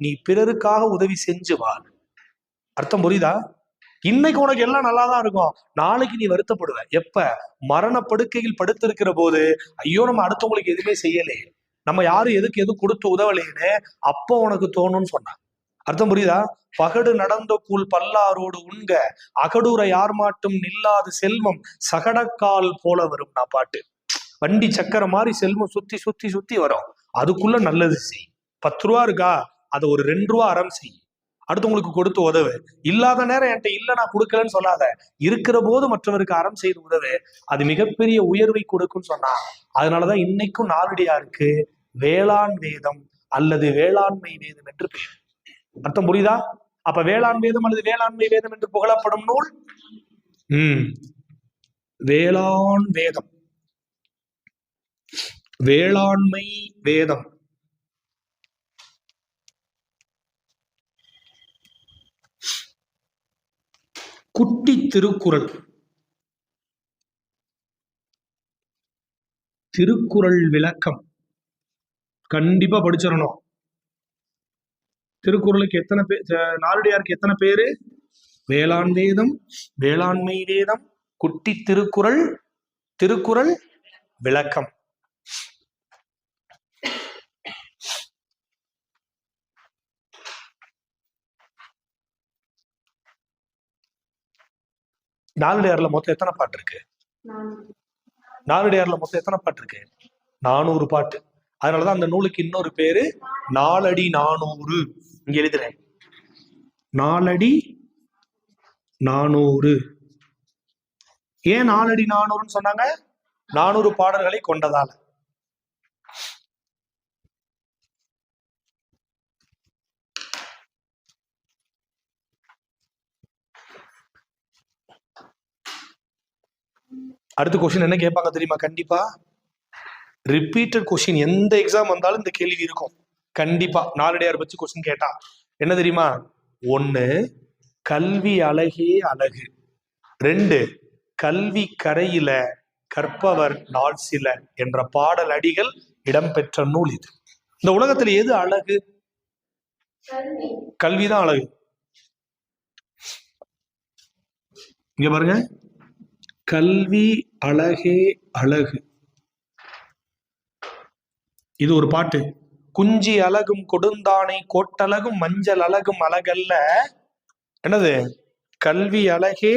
நீ பிறருக்காக உதவி செஞ்சு வாழ். அர்த்தம் புரியுதா? இன்னைக்கு உனக்கு எல்லாம் நல்லா தான் இருக்கும், நாளைக்கு நீ வருத்தப்படுவ. எப்ப? மரண படுக்கையில் படுத்திருக்கிற போது, ஐயோ நம்ம அடுத்தவங்களுக்கு எதுவுமே செய்யலையே, நம்ம யாரும் எதுக்கு எதுவும் கொடுத்து உதவலைன்னு அப்போ உனக்கு தோணும்னு சொன்னான். அர்த்தம் புரியுதா? பகடு நடந்த கூழ் பல்லாரோடு உண்க, அகடூரை யார் மாட்டும் நில்லாது செல்வம் சகடக்கால் போல வரும். நான் பாட்டு வண்டி சக்கர மாதிரி செல்வம் சுத்தி சுத்தி சுத்தி வரும். அதுக்குள்ள நல்லது செய். 10 ரூபா இருக்கா, அதை ஒரு 2 ரூபா அறம் செய், அடுத்தவங்களுக்கு கொடுத்து உதவு. இல்லாத நேரம் என்கிட்ட இல்ல நான் கொடுக்கலன்னு சொல்லாத, இருக்கிற போது மற்றவருக்கு அறம் செய்து உதவு, அது மிகப்பெரிய உயர்வை கொடுக்கும்னு சொன்னா. அதனாலதான் இன்னைக்கும் நாலடியாருக்கு வேளாண் வேதம் அல்லது வேளாண்மை வேதம் என்று பெயர். அர்த்தம் புரியுதா? அப்ப வேளாண் வேதம் அல்லது வேளாண்மை வேதம் என்று புகழப்படும் நூல் வேளாண் வேதம், வேளாண்மை வேதம். குட்டி திருக்குறள், திருக்குறள் விளக்கம் கண்டிப்பா படிச்சிடணும். திருக்குறளுக்கு எத்தனை பேர், நாலடியாருக்கு எத்தனை பேரு? வேளாண் வேதம், வேளாண்மை வேதம், குட்டி திருக்குறள், திருக்குறள் விளக்கம். நாலடியார்ல மொத்தம் எத்தனை பாட்டு இருக்கு? நாலடியார்ல மொத்தம் எத்தனை பாட்டு இருக்கு? 400 பாட்டு. அதனாலதான் அந்த நூலுக்கு இன்னொரு பேரு நாலடி 400. இங்க எழுதுறேன், நாலடி 400. ஏன் நாலடி 400ன்னு சொன்னாங்க? 400 பாடல்களை கொண்டதால. அடுத்த கொஸ்டின் என்ன கேட்பாங்க தெரியுமா? கண்டிப்பா ரிப்பீட்டட் கொஸ்டின், எந்த எக்ஸாம் வந்தாலும் இந்த கேள்வி இருக்கும் கண்டிப்பா. நாலடியார் வச்சு கொஸ்டின் கேட்டா என்ன தெரியுமா? 1 கல்வி அழகே அழகு, 2 கல்வி கரையில கற்பவர் நாள் சில என்ற பாடல் அடிகள் இடம்பெற்ற நூல் இது. இந்த உலகத்துல எது அழகு? கல்விதான் அழகு. இங்க பாருங்க, கல்வி அழகே அழகு, இது ஒரு பாட்டு. குஞ்சி அழகும் கொடுந்தானை கோட்டழகும் மஞ்சள் அழகும் அழகல்ல, என்னது? கல்வி அழகே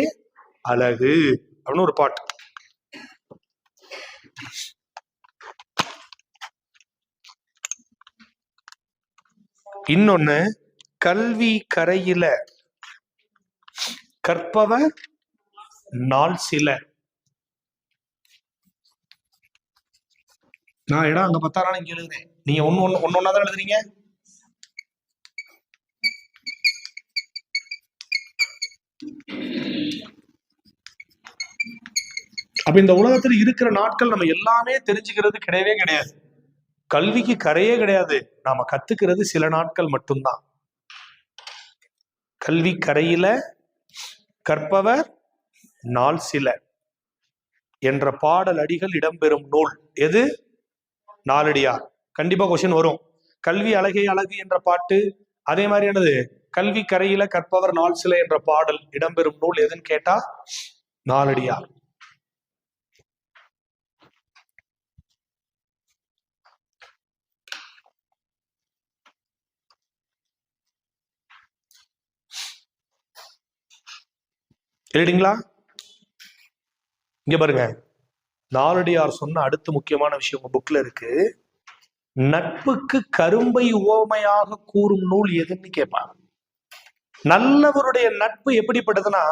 அழகு அப்படின்னு ஒரு பாட்டு. இன்னொன்னு, கல்வி கரையில கற்பவர் நாள் சில. நான் இடம் அங்க 10 இங்க எழுதுறேன், நீங்க ஒன்னொன்னாதான் எழுதுறீங்க. அப்ப இந்த உலகத்துல இருக்கிற நாட்கள் நம்ம எல்லாமே தெரிஞ்சுக்கிறது கிடையவே கிடையாது. கல்விக்கு கரையே கிடையாது, நாம கத்துக்கிறது சில நாட்கள் மட்டும்தான். கல்வி கரையில கற்பவர் நாள் சில என்ற பாடல் அடிகள் இடம்பெறும் நூல் எது? நாலடியார். கண்டிப்பா கொஸ்டின் வரும். கல்வி அழகே அழகு என்ற பாட்டு, அதே மாதிரி என்னது? கல்வி கரையில கற்பவர் நாள் சில என்ற பாடல் இடம்பெறும் நூல் எதுன்னு கேட்டா நாலடியார். எழுதிங்களா? இங்க பாருங்க, நாலடியார் சொன்ன அடுத்த முக்கியமான விஷயம் உங்க புக்ல இருக்கு. நட்புக்கு கரும்பை உவமையாக கூறும் நூல் எதுன்னு கேட்பாங்க. நல்லவருடைய நட்பு எப்படிப்பட்டதுன்னா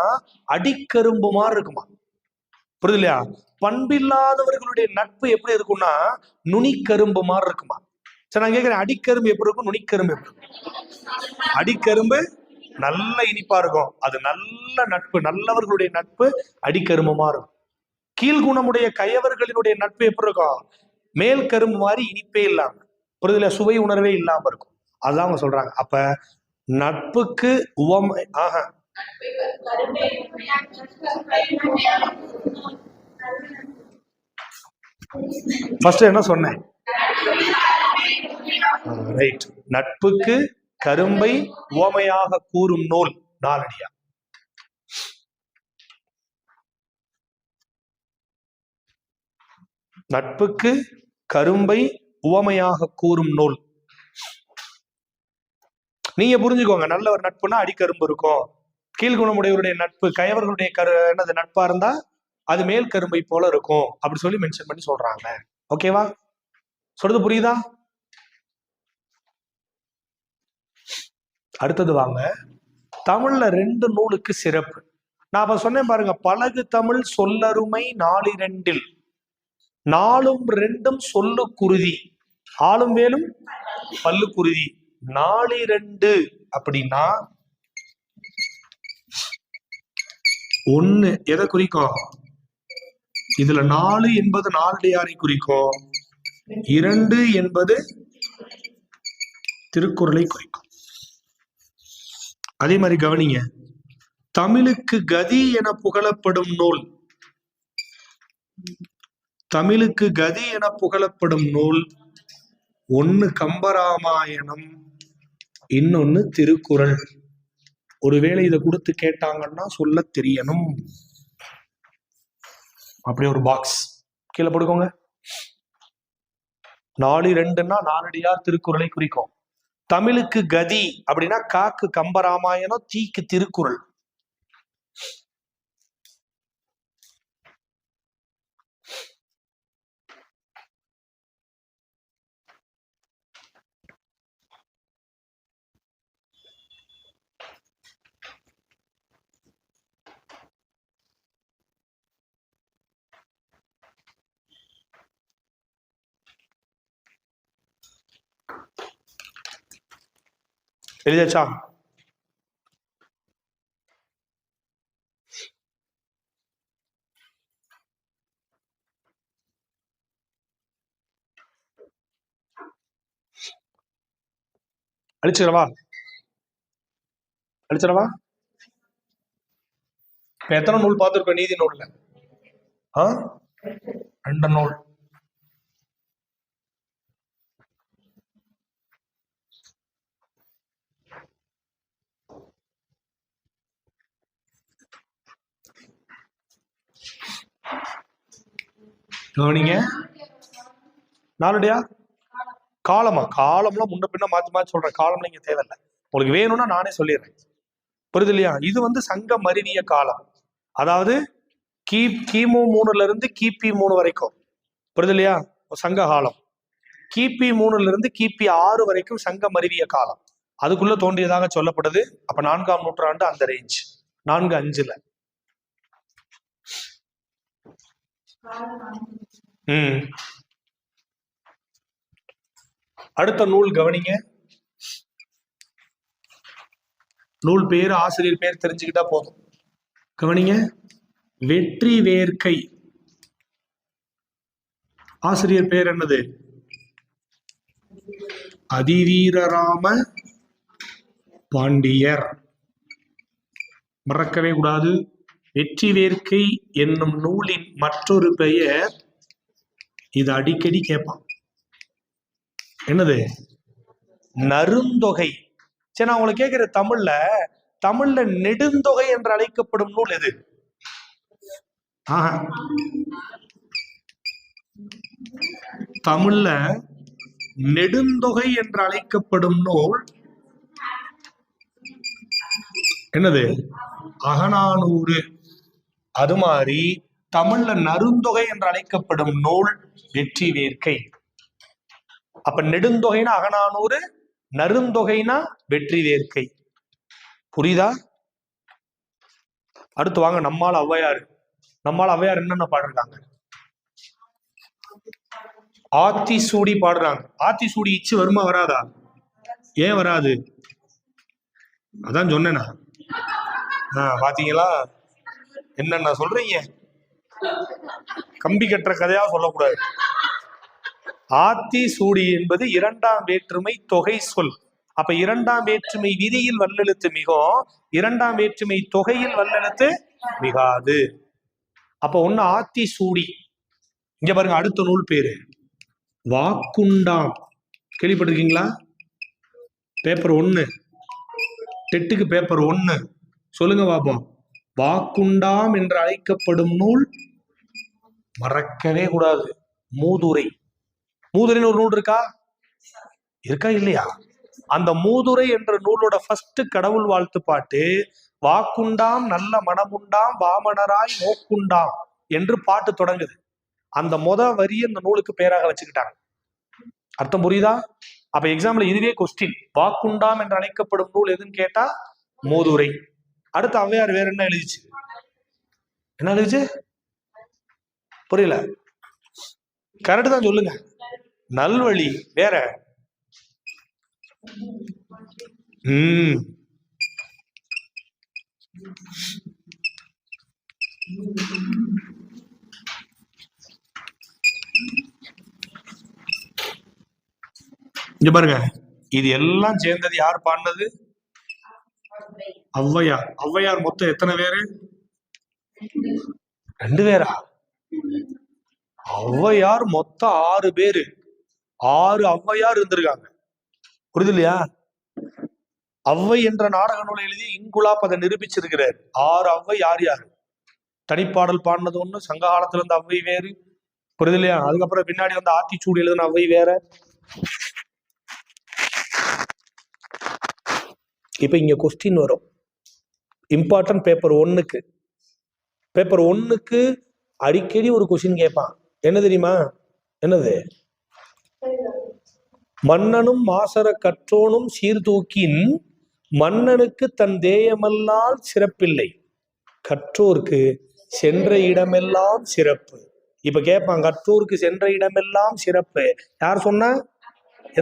அடிக்கரும்பு மாதிரி இருக்குமா, புரியுது இல்லையா? பண்பில்லாதவர்களுடைய நட்பு எப்படி இருக்கும்னா நுனிக்கரும்பு மாதிரி இருக்குமா. சரி, நான் கேட்கிறேன், அடிக்கரும்பு எப்படி இருக்கும், நுனிக்கரும்பு எப்படி இருக்கும்? அடிக்கரும்பு நல்ல இனிப்பா இருக்கும், அது நல்ல நட்பு. நல்லவர்களுடைய நட்பு அடிக்கரும்புமா இருக்கும். கீழ்குணமுடைய கயவர்களினுடைய நட்பு எப்படி இருக்கும்? மேல் கரும்பு மாதிரி இனிப்பே இல்லாம, புரிதல, சுவை உணர்வே இல்லாம இருக்கும். அதுதான் அவங்க சொல்றாங்க. அப்ப நட்புக்கு உவமை ஃபர்ஸ்ட் என்ன சொன்னேன்? ரைட். நட்புக்கு கரும்பை உவமையாக கூறும் நூல் நாலடியார். நட்புக்கு கரும்பை உவமையாக கூறும் நூல். நீங்க புரிஞ்சுக்கோங்க, நல்ல ஒரு நட்புனா அடிக்கரும்பு இருக்கும். கீழ்குணமுடையவருடைய நட்பு கயவர்களுடைய என்னது நட்பா இருந்தா அது மேல் கரும்பை போல இருக்கும் அப்படி சொல்லி மென்ஷன் பண்ணி சொல்றாங்க. ஓகேவா? சொல்றது புரியுதா? அடுத்தது வாங்க, தமிழ்ல 2 நூலுக்கு சிறப்பு. நான் அப்ப சொன்னேன் பாருங்க, பழகு தமிழ் சொல்லருமை 4 4ம் 2ம் சொல்லு குருதி, ஆளும் வேலும் பல்லு குருதி. 4 அப்படின்னா 1 எதை குறிக்கும்? இதுல 4 என்பது நாலடியாரை குறிக்கும், 2 என்பது திருக்குறளை குறிக்கும். அதே மாதிரி கவனிங்க, தமிழுக்கு கதி என புகழப்படும் நூல், தமிழுக்கு கதி என புகழப்படும் நூல் 1 கம்பராமாயணம், இன்னொன்னு திருக்குறள். ஒருவேளை இதை கொடுத்து கேட்டாங்கன்னா சொல்ல தெரியணும். அப்படி ஒரு பாக்ஸ் கீழே போடுக்கோங்க. 4 நாலடியார் திருக்குறளை குறிக்கும். தமிழுக்கு கதி அப்படின்னா காக்கு கம்பராமாயணம், தீக்கு திருக்குறள். எழுதியாச்சா? அழிச்சிடவா? எத்தனை நூல் பார்த்துருக்கோம் நீதி நூல்ல? 2 நூல். கவனிங்க, நாலுடையா காலம்லாம் முன்ன பின்ன மாத்தி சொல்றேன். காலம் நீங்க தேவையில்லை, உங்களுக்கு வேணும்னா நானே சொல்லிடுறேன். புரியுது இல்லையா? இது சங்கம் மருவிய காலம், அதாவது கிமு 3 கிபி 3 வரைக்கும். புரியுது இல்லையா? சங்க காலம் கிபி 3 கிபி 6 வரைக்கும் சங்கம் மருவிய காலம். அதுக்குள்ள தோன்றியதாக சொல்லப்படுது. அப்ப 4ஆம் நூற்றாண்டு அந்த ரேஞ்ச், 4-5. அடுத்த நூல் கவனிங்க, நூல் பேர் ஆசிரியர் பேர் தெரிஞ்சுக்கிட்டா போதும். கவனிங்க, வெற்றி வேர்க்கை. ஆசிரியர் பேர் என்னது? அதிவீரராம பாண்டியர். மறக்கவே கூடாது. வெற்றி வேர்க்கை என்னும் நூலின் மற்றொரு பெயர், இது அடிக்கடி கேட்பான், என்னது? நருந்தொகை. சரி, நான் உங்களை கேட்கிற, தமிழ்ல நெடுந்தொகை என்று அழைக்கப்படும் நூல் எது? தமிழ்ல நெடுந்தொகை என்று அழைக்கப்படும் நூல் என்னது? அகநானூறு. அது மாதிரி தமிழ்ல நருந்தொகை என்று அழைக்கப்படும் நூல் வெற்றி வேர்க்கை. அப்ப நெடுந்தொகைனா அகநானூறு, நருந்தொகைனா வெற்றி வேர்க்கை. புரியுதா? அடுத்து வாங்க, நம்மால் ஔவையார் என்னென்ன பாடுறாங்க? ஆத்தி சூடி பாடுறாங்க. ஆத்தி சூடி இச்சு வருமா வராதா? ஏன் வராது? அதான் சொன்னேனா? பாத்தீங்களா என்னென்ன சொல்றீங்க? கம்பி கட்டுற கதையா சொல்லக்கூடாது. ஆத்தி சூடி என்பது 2ஆம் வேற்றுமை தொகை சொல். அப்ப 2ஆம் வேற்றுமை விதியில் வல்லெழுத்து மிகும், 2ஆம் வேற்றுமை தொகையில் வல்லெழுத்து மிகாது. அப்ப ஒண்ணு ஆத்தி சூடி. இங்க பாருங்க, அடுத்த நூல் பேரு வாக்குண்டாம். கேள்விப்பட்டிருக்கீங்களா? பேப்பர் 1, டெட்டுக்கு பேப்பர் 1. சொல்லுங்க பாப்போம். வாக்குண்டாம் என்று அழைக்கப்படும் நூல், மறக்கவே கூடாது, மூதுரை. மூதுரைன்னு ஒரு நூல் இருக்கா? இருக்கா இல்லையா? அந்த மூதுரை என்ற நூலோட ஃபர்ஸ்ட் கடவுள் வாழ்த்து பாட்டு வாக்குண்டாம் நல்ல மனமுண்டாம் வாமனராய் நோக்குண்டாம் என்று பாட்டு தொடங்குது. அந்த வரி இந்த நூலுக்கு பேராக வச்சுக்கிட்டாங்க. அர்த்தம் புரியுதா? அப்ப எக்ஸாம்பிள் இதுவே கொஸ்டின். வாக்குண்டாம் என்று அழைக்கப்படும் நூல் எதுன்னு கேட்டா மூதுரை. அடுத்து ஔவையார் வேற என்ன எழுதிச்சு? என்ன எழுதிச்சு? புரியல. கரெக்ட் தான் சொல்லுங்க. நல்வழி. வேற இங்க பாருங்க, இது எல்லாம் சேர்ந்தது யார் பாடினது? ஔவையார். ஔவையார் மொத்தம் எத்தனை பேரு? 2 பேரா? ஔவையார் மொத்தம் 6 பேரு. 6 ஔவையார் இருந்திருக்காங்க. புரியுது இல்லையா? ஔவை என்ற நாடக நூலை எழுதி இன்குலாப் அதை நிரூபிச்சிருக்கிறார். 6 ஔவை யார் யாரு? தனிப்பாடல் பாடினது ஒண்ணு, சங்க காலத்துல இருந்த ஔவை வேறு. புரியுது இல்லையா? அதுக்கப்புறம் பின்னாடி வந்து ஆத்திச்சூடி எழுதின ஔவை வேற. இப்ப இங்க கொஸ்டின் வரும். இம்பார்ட்டன்ட் பேப்பர் 1க்கு. பேப்பர் 1க்கு அடிக்கடி ஒரு கொஸ்டின் கேட்பான். என்ன தெரியுமா? என்னது? மன்னனும் மாசற கற்றோனும் சீர்தூக்கின் மன்னனுக்கு தன் தேயமல்லால் சிறப்பில்லை, கற்றோருக்கு சென்ற இடமெல்லாம் சிறப்பு. இப்ப கேட்பாங்க, கற்றோருக்கு சென்ற இடமெல்லாம் சிறப்பு யார் சொன்னா?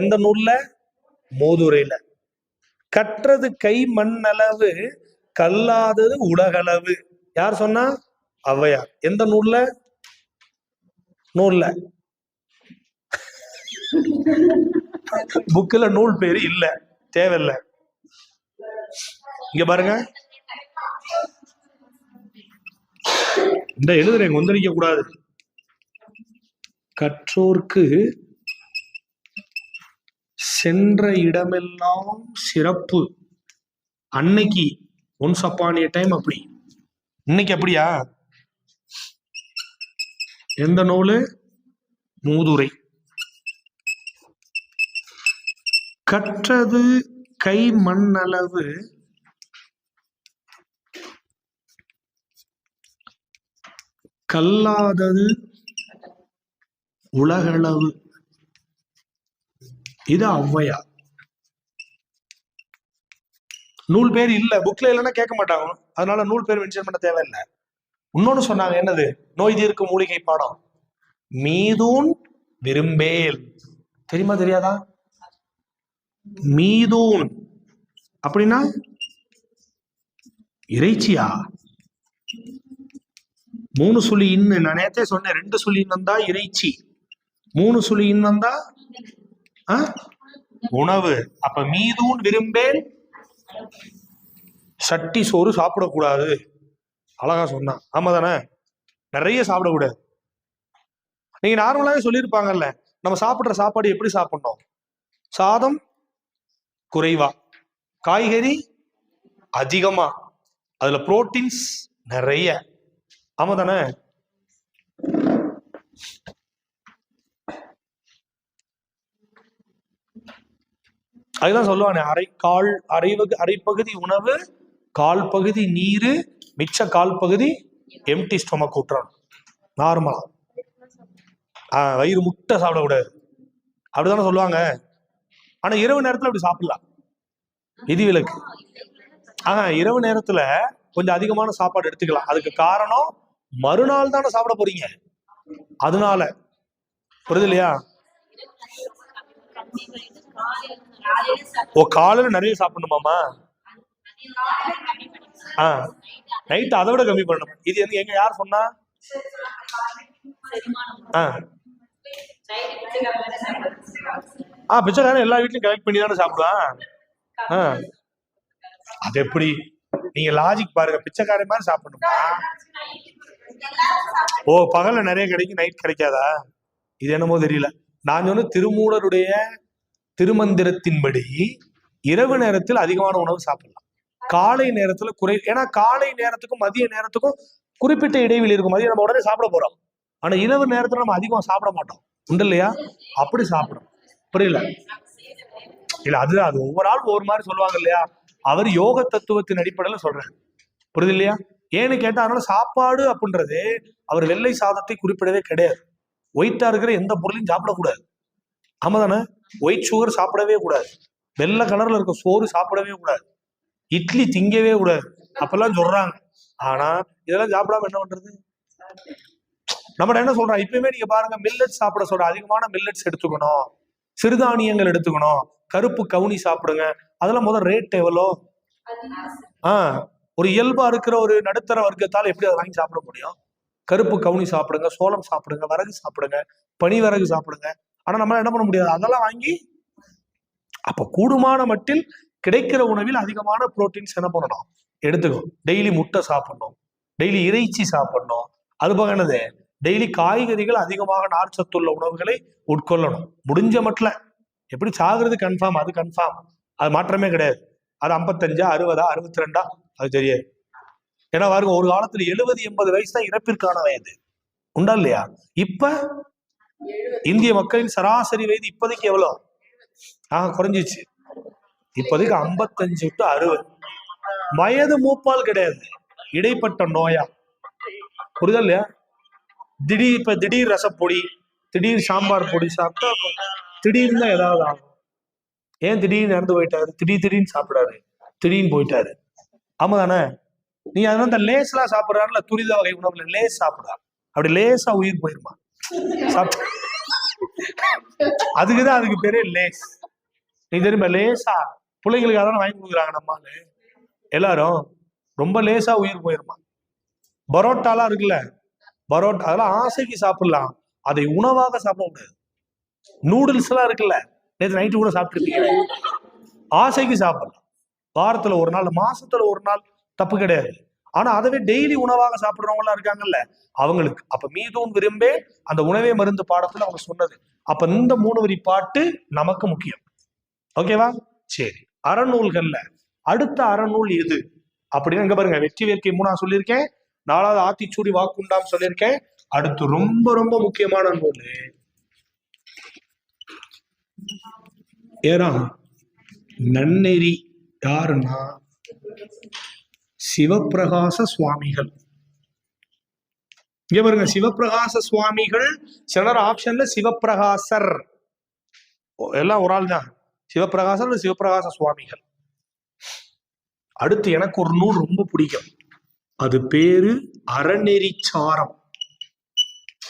எந்த நூல்ல? மூதுரையில. கற்றது கை மண்ணளவு கல்லாதது உலகளவு யார் சொன்னா? ஔவையார். எந்த நூல்ல? நூல்ல புக்ல நூல் பேரு இல்ல, தேவையில்லை. இங்க பாருங்க, இந்த எழுதுறேன், கொந்தளிக்க கூடாது. கற்றோர்க்கு சென்ற இடமெல்லாம் சிறப்பு. அன்னைக்கு ஒன்ஸ் அப்பான் ஏ டைம் அப்படி, இன்னைக்கு அப்படியா? எந்த நூலு? மூதுரை. கற்றது கை மண்ணளவு கல்லாதது உலகளவு. இது ஔவையார். நூல் பேர் இல்ல, புக்ல இல்லைன்னா கேட்க மாட்டாங்க. அதனால நூல் பேர் மென்ஷன் பண்ண தேவையில்லை. இன்னொன்னு சொன்னாங்க, என்னது? நோய் தீர்க்கும் மூலிகை பாடம். மீதூன் விரும்பேல் தெரியுமா தெரியாதா? மீதூன் அப்படின்னா இறைச்சியா? 3 சுழி இன்னு. நான் நேரத்தே சொன்னேன், 2 சுழி இன் வந்தா இறைச்சி, 3 சுழி இன் வந்தா உணவு. அப்ப மீதூன் விரும்பேல் சட்டி சோறு சாப்பிடக்கூடாது. அழகா சொன்னா. ஆமா தானே? நிறைய சாப்பிடக்கூடாது. நீங்க நார்மலாவே சொல்லியிருப்பாங்கல்ல, நம்ம சாப்பிடுற சாப்பாடு எப்படி சாப்பிடணும்? சாதம் குறைவா, காய்கறி அதிகமா, அதுல புரோட்டீன்ஸ் நிறைய. ஆமா தானே? அதுதான் சொல்லுவானே, அரைப்பகுதி உணவு, 1/4 பகுதி நீரு, மிச்ச 1/4 பகுதி எம்டி ஸ்டொமக் விட்டுறோம். நார்மலா வயிறு முட்டை சாப்பிடக்கூடாது, அப்படிதானே சொல்லுவாங்க. ஆனா இரவு நேரத்துல அப்படி சாப்பிடலாம், விதிவிலக்கு. இரவு நேரத்துல கொஞ்சம் அதிகமான சாப்பாடு எடுத்துக்கலாம். அதுக்கு காரணம் மறுநாள் தானே சாப்பிட போறீங்க, அதனால. புரியுது இல்லையா? காலையில நிறைய சாப்பிடணுமாமா? நைட் அதை விட கம்மி பண்ணணும். இது எங்க யார் சொன்னா? பிச்சைக்காரன் எல்லா வீட்லயும் கலெக்ட் பண்ணி தானே சாப்பிடுவான். அது எப்படி? நீங்க லாஜிக் பாருங்க. பிச்சைக்காரன் மாதிரி சாப்பிடணுமா? பகல்ல நிறைய கிடைக்கும், நைட் கிடைக்காதா? இது என்னமோ தெரியல. நான் சொன்ன திருமூலருடைய திருமந்திரத்தின்படி இரவு நேரத்தில் அதிகமான உணவு சாப்பிடலாம், காலை நேரத்துல குறை. ஏன்னா காலை நேரத்துக்கும் மதிய நேரத்துக்கும் குறிப்பிட்ட இடைவெளி இருக்கும். மதியம் நம்ம உடனே சாப்பிட போறோம், ஆனா இரவு நேரத்துல நம்ம அதிகமா சாப்பிட மாட்டோம், உண்டு இல்லையா? அப்படி சாப்பிடும். புரியல? இல்ல அதுதான், அது ஒவ்வொரு ஆளும் ஒவ்வொரு மாதிரி சொல்லுவாங்க இல்லையா? அவர் யோக தத்துவத்தின் அடிப்படையில் சொல்றேன், புரியுது இல்லையா? ஏன்னு கேட்டா, அதனால சாப்பாடு அப்படின்றது அவர் வெள்ளை சாதத்தை குறிப்பிடவே கிடையாது. ஒயிட்டா இருக்கிற எந்த பொருளையும் சாப்பிடக்கூடாது, ஆமா தானே? ஒயிட் சுகர் சாப்பிடவே கூடாது, வெள்ளை கலர்ல இருக்க சோறு சாப்பிடவே கூடாது, இட்லி திங்கவே கூடாது அப்பெல்லாம் சொல்றாங்க. ஆனா இதெல்லாம் சாப்பிடாம என்ன பண்றது? நம்ம என்ன சொல்றோம், இப்பயுமே நீங்க பாருங்க, மில்லட்ஸ் சாப்பிட சொல்ற, அதிகமான மில்லட்ஸ் எடுத்துக்கணும், சிறுதானியங்கள் எடுத்துக்கணும், கருப்பு கவுனி சாப்பிடுங்க. அதெல்லாம் முதல் ரேட் எவ்வளோ? ஒரு இயல்பா இருக்கிற ஒரு நடுத்தர வர்க்கத்தால் எப்படி அதை வாங்கி சாப்பிட முடியும்? கருப்பு கவுனி சாப்பிடுங்க, சோளம் சாப்பிடுங்க, வரகு சாப்பிடுங்க, பனி வரகு சாப்பிடுங்க. ஆனா நம்ம என்ன பண்ண முடியாது, அதெல்லாம் வாங்கி. அப்ப கூடுமான மட்டில் கிடைக்கிற உணவில் அதிகமான புரோட்டீன்ஸ் என்ன பண்ணணும், எடுத்துக்கணும். டெய்லி முட்டை சாப்பிடணும், டெய்லி இறைச்சி சாப்பிடணும். அது போக என்னது, டெய்லி காய்கறிகள், அதிகமாக நார்ச்சத்துள்ள உணவுகளை உட்கொள்ளணும். முடிஞ்ச மட்டும் எப்படி சாகுறது கன்ஃபார்ம், அது கன்ஃபார்ம், அது மாற்றமே கிடையாது. அது 55, 60, 62 அது தெரியாது. ஏன்னா பாருங்க, ஒரு காலத்துல 70, 80 வயசு தான் இறப்பிற்கான வயது, உண்டா இல்லையா? இப்ப இந்திய மக்களின் சராசரி வயது இப்போதைக்கு எவ்வளவு? குறைஞ்சிச்சு. இப்போதைக்கு 55 to 60. வயது மூப்பால் கிடையாது, இடைப்பட்ட நோயா, புரியுதா இல்லையா? திடீர் ரசப்பொடி, திடீர் சாம்பார் பொடி சாப்பிட்டா திடீர்னு தான் ஏதாவது ஆகும். ஏன் திடீர்னு இறந்து போயிட்டாரு, திடீர்னு சாப்பிடாரு, திடீர்னு போயிட்டாரு, ஆமா தானே? நீ அதனால இந்த லேஸ் எல்லாம் சாப்பிடறாருல, துரித வகை உணவுல லேஸ் சாப்பிடா, அப்படி லேசா உயிர் போயிருமா? அதுக்குதான் அதுக்கு பேரு லேஸ். நீ தெரியுமா, லேசா பிள்ளைங்களுக்கு அதான் வாங்கி கொடுக்குறாங்க நம்ம எல்லாரும், ரொம்ப லேசா உயிர் போயிருமா. பரோட்டாலாம் இருக்குல்ல, பரோட்டா அதெல்லாம் ஆசைக்கு சாப்பிடலாம், அதை உணவாக சாப்பிட முடியாது. நூடுல்ஸ் எல்லாம் இருக்குல்ல, நேற்று நைட்டு கூட சாப்பிட்டுருப்பீங்க, ஆசைக்கு சாப்பிடலாம். வாரத்துல ஒரு நாள், மாசத்துல ஒரு நாள் தப்பு கிடையாது. ஆனா அதவே டெய்லி உணவாக சாப்பிடுறவங்க எல்லாம் இருக்காங்கல்ல, அவங்களுக்கு அப்ப மீதும் விரும்பே அந்த உணவே மருந்து பாடத்துல அவங்க சொன்னது. அப்ப இந்த 3 வரி பாட்டு நமக்கு முக்கியம், ஓகேவா? சரி, அறநூல்கள்ல அடுத்த அறநூல் எது அப்படின்னு இங்க பாருங்க, வெற்றி வேர்க்கை 3 சொல்லியிருக்கேன், 4வது ஆத்திச்சூடி வாக்குண்டாம் சொல்லியிருக்கேன். அடுத்து ரொம்ப ரொம்ப முக்கியமான நூல் ஏறா நன்னெறி. யாருன்னா சிவப்பிரகாச சுவாமிகள். இங்க பாருங்க, சிவப்பிரகாச சுவாமிகள், சிலர் ஆப்ஷன்ல சிவப்பிரகாசர், எல்லாம் ஒரு ஆள் தான், சிவப்பிரகாசர், சிவப்பிரகாச சுவாமிகள். அடுத்து எனக்கு ஒரு நூல் ரொம்ப பிடிக்கும், அது பேரு அறநெறிச்சாரம்.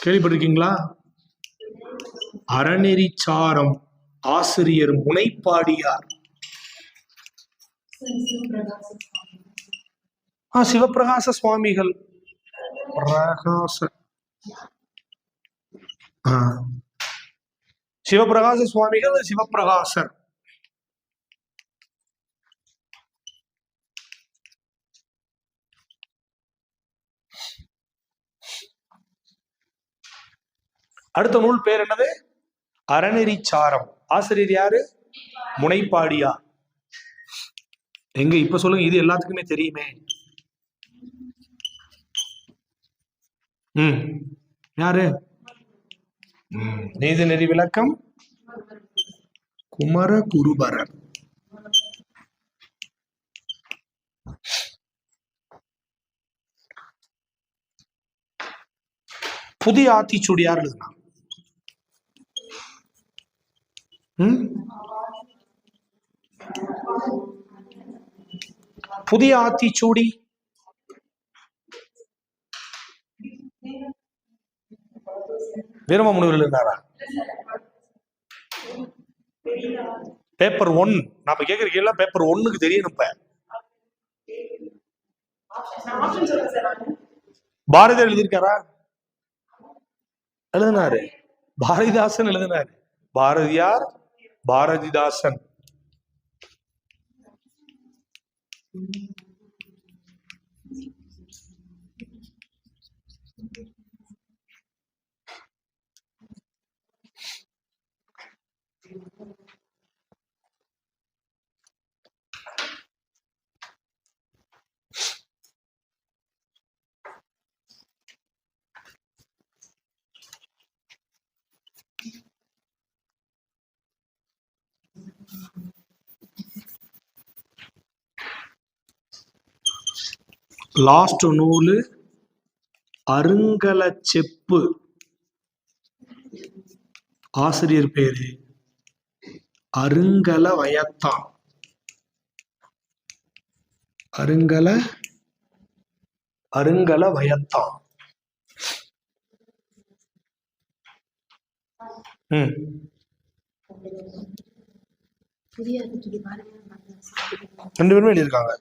கேள்விப்பட்டிருக்கீங்களா? அறநெறிச்சாரம், ஆசிரியர் முனைப்பாடியார். சிவப்பிரகாச சுவாமிகள், சிவப்பிரகாச சுவாமிகள், சிவப்பிரகாசர். அடுத்த நூல் பேர் என்னது? அறநெறிச்சாரம். ஆசிரியர் யாரு? முனைப்பாடியார். எங்க இப்ப சொல்லுங்க, இது எல்லாத்துக்குமே தெரியுமே. யாரு? நீதிநெறி விளக்கம் குமர குருபரர். புதிய ஆத்திச்சூடி யார் எழுதுனா? புதிய ஆத்திச்சூடி வீரமாமுனிவர் எழுதினாரா? பேப்பர் 1 நாம கேக்குற கேள்வி பேப்பர் 1க்கு தெரியணும். இப்ப பாரதியார் எழுதியிருக்காரா? எழுதினாரு. பாரதிதாசன் எழுதினாரு. பாரதியார், பாரதிதாசன். லாஸ்ட் நூலு அருங்கல செப்பு. ஆசிரியர் பேரு அருங்கல வயத்தான். அருங்கல வயத்தான். ரெண்டு பேருமே எழுதியிருக்காங்க.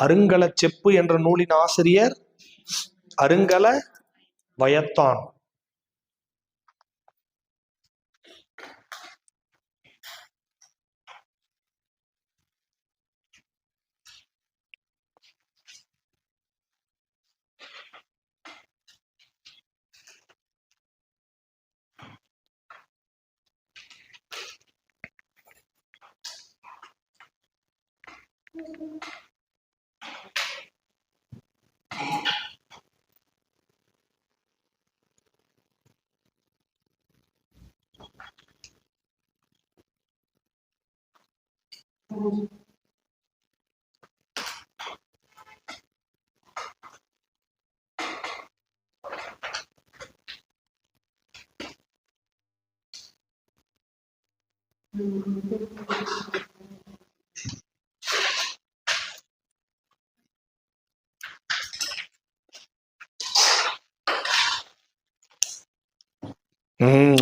அருங்கல செப்பு என்ற நூலின் ஆசிரியர் அருங்கல வயத்தான்.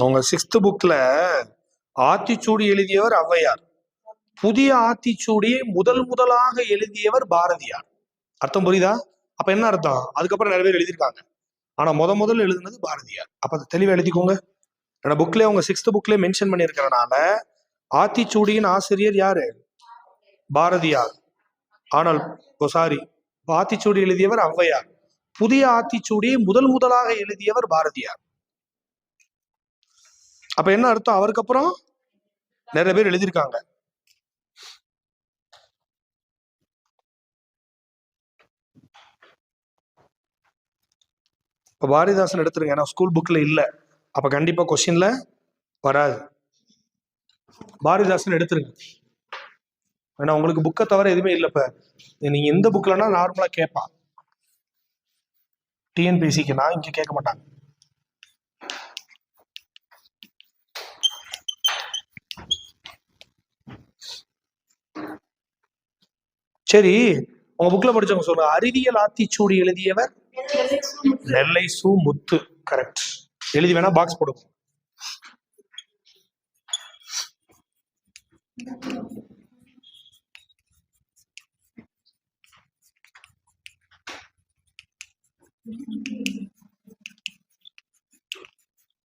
உங்க 6th புக்ல ஆத்திச்சூடி எழுதியவர் ஔவையார், புதிய ஆத்திச்சூடியை முதலாக எழுதியவர் பாரதியார். அர்த்தம் புரியுதா? அப்ப என்ன அர்த்தம்? அதுக்கப்புறம் நிறைய பேர் எழுதியிருக்காங்க, ஆனா முதல்ல எழுதுனது பாரதியார். அப்ப அதை தெளிவா எழுதிக்கோங்க. புக்ல உங்க 6th புக்ல மென்ஷன் பண்ணியிருக்கிறனால ஆத்திச்சூடியின் ஆசிரியர் யாரு? பாரதியார். ஆனால் சாரி, ஆத்திச்சூடி எழுதியவர் ஔவையார், புதிய ஆத்திச்சூடியை முதலாக எழுதியவர் பாரதியார். அப்ப என்ன அர்த்தம்? அவருக்கு அப்புறம் நிறைய பேர் எழுதியிருக்காங்க. இப்ப பாரதிதாசன் எடுத்துருங்க, ஏன்னா ஸ்கூல் புக்ல இல்ல, அப்ப கண்டிப்பா கொஸ்டின்ல வராது. பாரதிதாசன் எடுத்துருங்க, ஏன்னா உங்களுக்கு புக்கை தவிர எதுவுமே இல்லை. இப்ப நீங்க எந்த புக்லன்னா நார்மலா கேட்பான் டிஎன்பிசிக்கு, நான் இங்க கேட்க மாட்டாங்க. சரி, உங்க புக்ல படிச்சவங்க சொல்லுங்க, அறிவியல் ஆத்திச்சூடி எழுதியவர் நெல்லை சு முத்து. கரெக்ட். எழுதி வேணா பாக்ஸ் போடுங்க.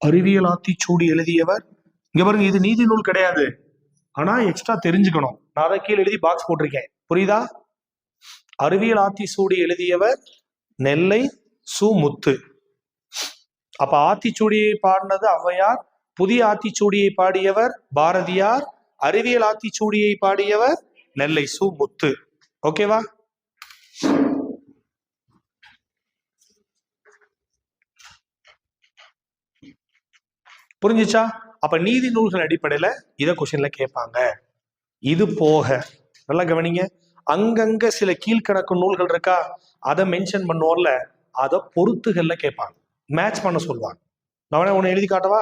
அறிவியல் ஆத்திச்சூடி எழுதியவர், இங்க பாருங்க, இது நீதி நூல் கிடையாது, ஆனா எக்ஸ்ட்ரா தெரிஞ்சுக்கணும். நான் அதை கீழே எழுதி பாக்ஸ் போட்டிருக்கேன், புரியுதா? அறிவியல் ஆத்திச்சூடி எழுதியவர் நெல்லை சு முத்து. அப்ப ஆத்திச்சூடியை பாடினது ஔவையார், புதிய ஆத்திச்சூடியை பாடியவர் பாரதியார், அறிவியல் ஆத்திச்சூடியை பாடியவர் நெல்லை சு முத்து. ஓகேவா? புரிஞ்சுச்சா? அப்ப நீதி நூல்கள் அடிப்படையில இத கொஸ்டின்ல கேட்பாங்க. இது போக நல்லா கவனிங்க, அங்கங்க சில கீழ்கணக்கு நூல்கள் இருக்கா, அதை மென்ஷன் பண்ணுவோம்ல, அதை பொறுத்துகள்ல கேட்பாங்க, மேட்ச் பண்ண சொல்லுவாங்க. நான் உன்னை எழுதி காட்டவா?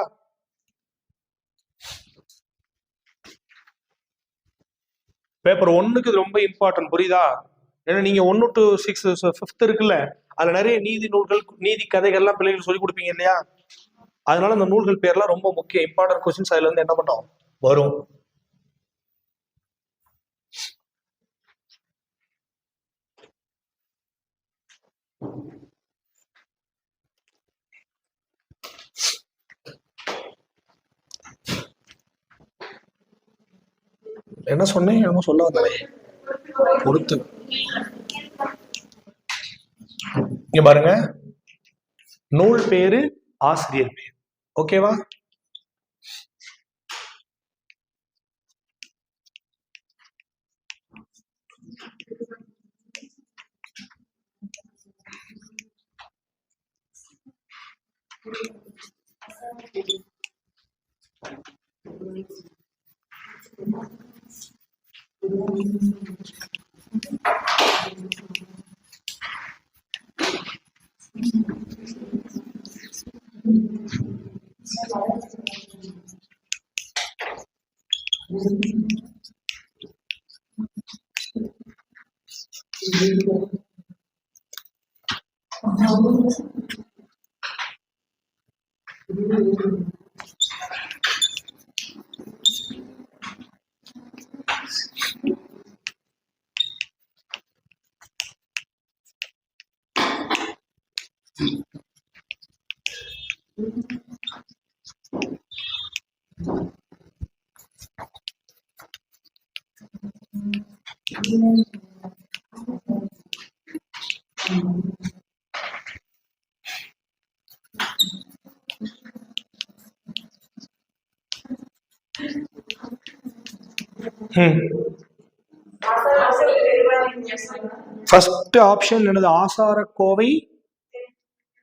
பேப்பர் 1க்கு ரொம்ப இம்பார்ட்டன்ட், புரியுதா? ஏன்னா நீங்க 1 to 6 5th இருக்குல்ல, அதுல நிறைய நீதி நூல்கள், நீதி கதைகள்லாம் பிள்ளைகள் சொல்லி கொடுப்பீங்க இல்லையா? அதனால அந்த நூல்கள் பேர்லாம் ரொம்ப முக்கியம், இம்பார்ட்டன்ட் கொஸ்டின்ஸ் அதுல இருந்து என்ன பண்ணோம் வரும். என்ன சொன்னேன், என்ன சொல்ல வந்தே பொறுத்து. இங்க பாருங்க, நூல் பேரு, ஆசிரியர் பேர். ஓகேவா? ஃபர்ஸ்ட் ஆப்ஷன் என்னது? ஆசாரக்கோவை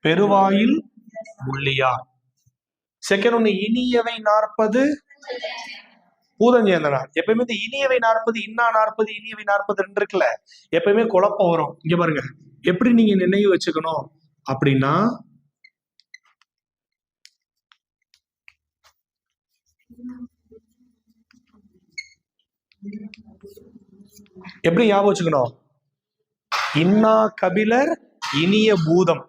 பெருவாயில் முள்ளியார். செகண்ட் ஒண்ணு இனியவை 40 பூதஞ்சேந்தனார். எப்பயுமே இந்த இனியவை 40 இன்னா 40 இனியவை 42 இருக்குல்ல, எப்பயுமே குழப்பம் வரும். இங்க பாருங்க எப்படி நீங்க நினைவு வச்சுக்கணும் அப்படின்னா, எப்படி ஞாபகம் வச்சுக்கணும்? இன்னா கபிலர் இனிய பூதம்.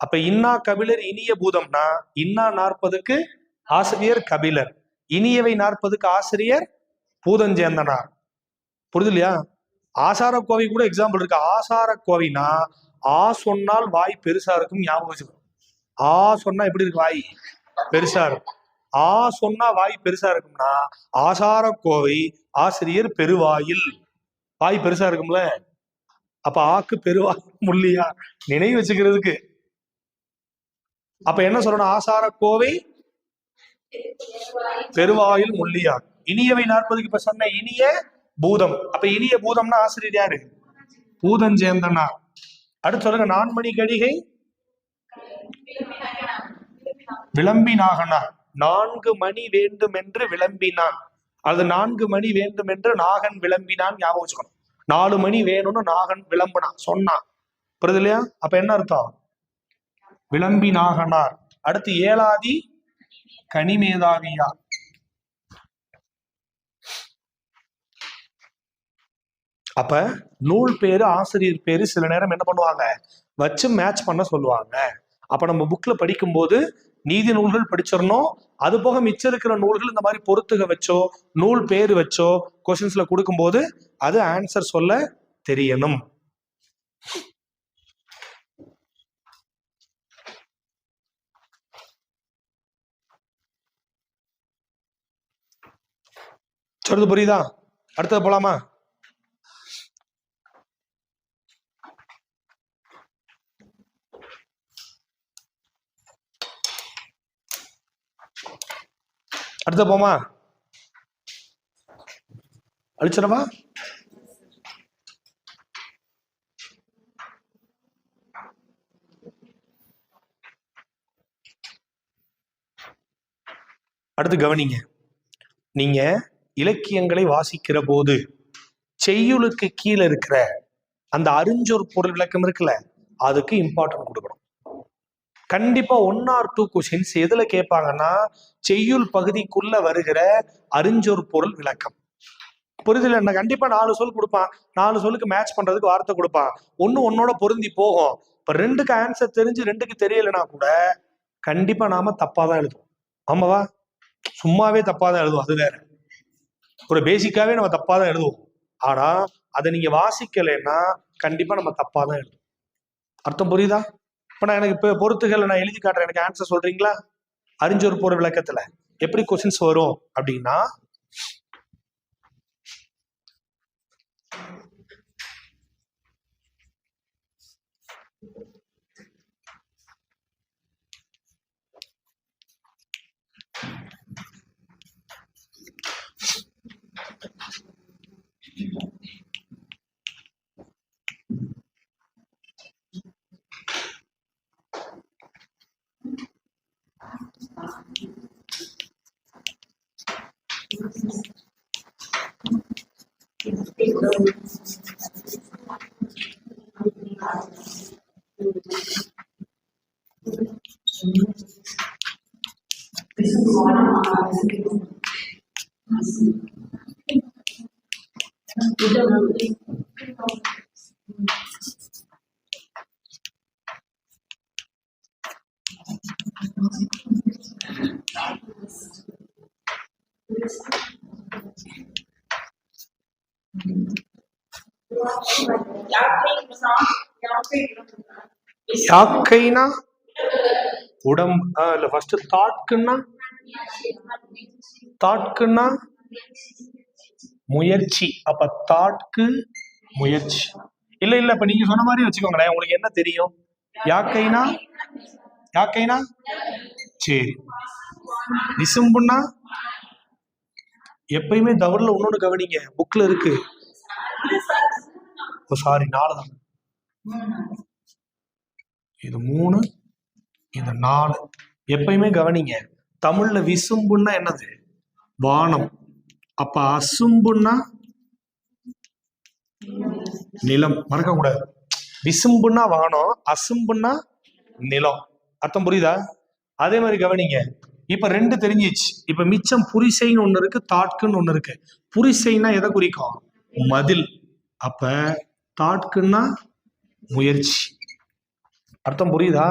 அப்ப இன்னா கபிலர் இனிய பூதம்னா இன்னா 40க்கு ஆசிரியர் கபிலர், இனியவை 40க்கு ஆசிரியர் பூதஞ்சேந்தனார். புரியுது இல்லையா? ஆசாரக்கோவை கூட எக்ஸாம்பிள் இருக்கு. ஆசாரக்கோவைனா ஆ சொன்னால் வாய் பெருசா இருக்கும், ஞாபகம் வச்சுக்கணும். ஆ சொன்னா எப்படி இருக்கு? வாய் பெருசா இருக்கும். ஆ சொன்னா வாய் பெருசா இருக்கும்னா ஆசாரக்கோவை ஆசிரியர் பெருவாயில், வாய் பெருசா இருக்கும்ல. அப்ப ஆக்கு பெருவாய் முள்ளியா நினைவு வச்சுக்கிறதுக்கு. அப்ப என்ன சொல்லணும்? ஆசாரக்கோவை பெருவாயில் முள்ளியார். இனியவை 40க்கு இப்ப சொன்ன இனிய பூதம். அப்ப இனிய பூதம்னா ஆசிரியர் யாரு? பூதஞ்சேந்தனார். அடுத்து சொல்லுங்க. நான்மணி கடிகை விளம்பினாகனார். 4 மணி வேண்டும் என்று விளம்பினான். அது 4 மணி வேண்டும் என்று நாகன் விளம்பினான், ஞாபகம் வச்சுக்கணும். 4 மணி வேணும்னு நாகன் விளம்பினான், சொன்னான். புரியுது இல்லையா? அப்ப என்ன அர்த்தம்? விளம்பினாகனார். அடுத்து ஏலாதி கனிமேதாவியார். அப்ப நூல் பேரு ஆசிரியர் பேரு சில நேரம் என்ன பண்ணுவாங்க? வச்சு மேட்ச் பண்ண சொல்லுவாங்க. அப்ப நம்ம புக்ல படிக்கும் போது நீதி நூல்கள் படிச்சிடணும். அது போக மிச்சம் இருக்கிற நூல்கள் இந்த மாதிரி பொறுத்துக வச்சோ நூல் பேரு வச்சோ கொஸ்டின்ஸ்ல கொடுக்கும் போது அது ஆன்சர் சொல்ல தெரியணும். சொல்றது புரியுதா? அடுத்தது போலாமா? அடுத்த போமா? அழிச்சிடவா? அடுத்து கவனிங்க. நீங்க இலக்கியங்களை வாசிக்கிற போது செய்யுளுக்கு கீழே இருக்கிற அந்த அறிஞ்சொர் பொருள் விளக்கம் இருக்குல்ல, அதுக்கு இம்பார்ட்டன்ட் கொடுக்கணும். கண்டிப்பா 1 or 2 கொஸ்டின்ஸ் எதுல கேட்பாங்கன்னா செய்யுள் பகுதிக்குள்ள வருகிற அறிஞ்சொர் பொருள் விளக்கம். புரிதல் என்ன? கண்டிப்பா 4 சொல் கொடுப்பான். 4 சொல்லுக்கு மேட்ச் பண்றதுக்கு வார்த்தை கொடுப்பான். ஒன்னோட பொருந்தி போகும். இப்ப 2க்கு ஆன்சர் தெரிஞ்சு 2க்கு தெரியலைன்னா கூட கண்டிப்பா நாம தப்பா தான் எழுதுவோம். ஆமாவா? சும்மாவே தப்பா தான் எழுதுவோம். அது வேற. ஒரு பேசிக்காவே நம்ம தப்பா தான் எழுதுவோம். ஆனா அதை நீங்க வாசிக்கலைன்னா கண்டிப்பா நம்ம தப்பா தான் எழுதுவோம். அர்த்தம் புரியுதா? இப்ப நான் எனக்கு இப்ப பொறுத்துகளை நான் எழுதி காட்டுறேன், எனக்கு ஆன்சர் சொல்றீங்களா? அறிஞ்சொரு போற விளக்கத்துல எப்படி கொஸ்டின்ஸ் வரும் அப்படின்னா, யாக்கைனா இல்ல ஃபர்ஸ்ட் தாட்க்குன்னா முயற்சி. அப்ப தாட்கு முயற்சி. இல்ல இப்ப நீங்க சொன்ன மாதிரி வச்சுக்கோங்களேன். உங்களுக்கு என்ன தெரியும்? யாக்கைனா சரி. விசும்புன்னா எப்பயுமே தவறுல ஒன்னொன்னு கவனிங்க. புக்ல இருக்கு. சாரி 4 தான். இது 3, இது 4. எப்பயுமே கவனிங்க. தமிழ்ல விசும்புன்னா என்னது? வானம். அப்ப அசும்புன்னா நிலம். மறக்க கூடாது. விசும்புன்னா வானம், அசும்புன்னா நிலம். அர்த்தம் புரியுதா? அதே மாதிரி கவனிங்க. இப்ப 2 தெரிஞ்சிச்சு. இப்ப மிச்சம் புரிசைன்னு ஒண்ணு இருக்கு, தாட்குன்னு ஒண்ணு இருக்கு. புரிசைன்னா எதை குறிக்கும்? மதில். அப்ப தாட்குன்னா முயற்சி. அர்த்தம் புரியுதா?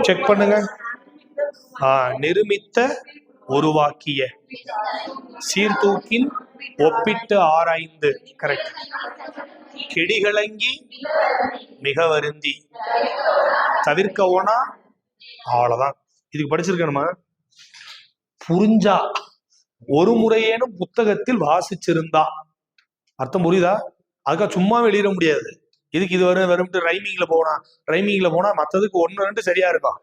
செக் பண்ணுங்க. நிருமித்த உருவாக்கிய, சீர்தூக்கின் ஒப்பிட்டு ஆராய்ந்து. கரெக்ட். கெடிகளங்கி மிக வருந்தி, தவிர்க்க ஓனா. அவ்வளவுதான். இதுக்கு படிச்சிருக்கணுமா? புரிஞ்சா ஒரு முறையேனும் புத்தகத்தில் வாசிச்சிருந்தா. அர்த்தம் புரியுதா? அதுக்காக சும்மா வெளியிட முடியாது. இதுக்கு இது வரும் ரைமிங்ல போனா மற்றதுக்கு 1, 2 சரியா இருக்கும்.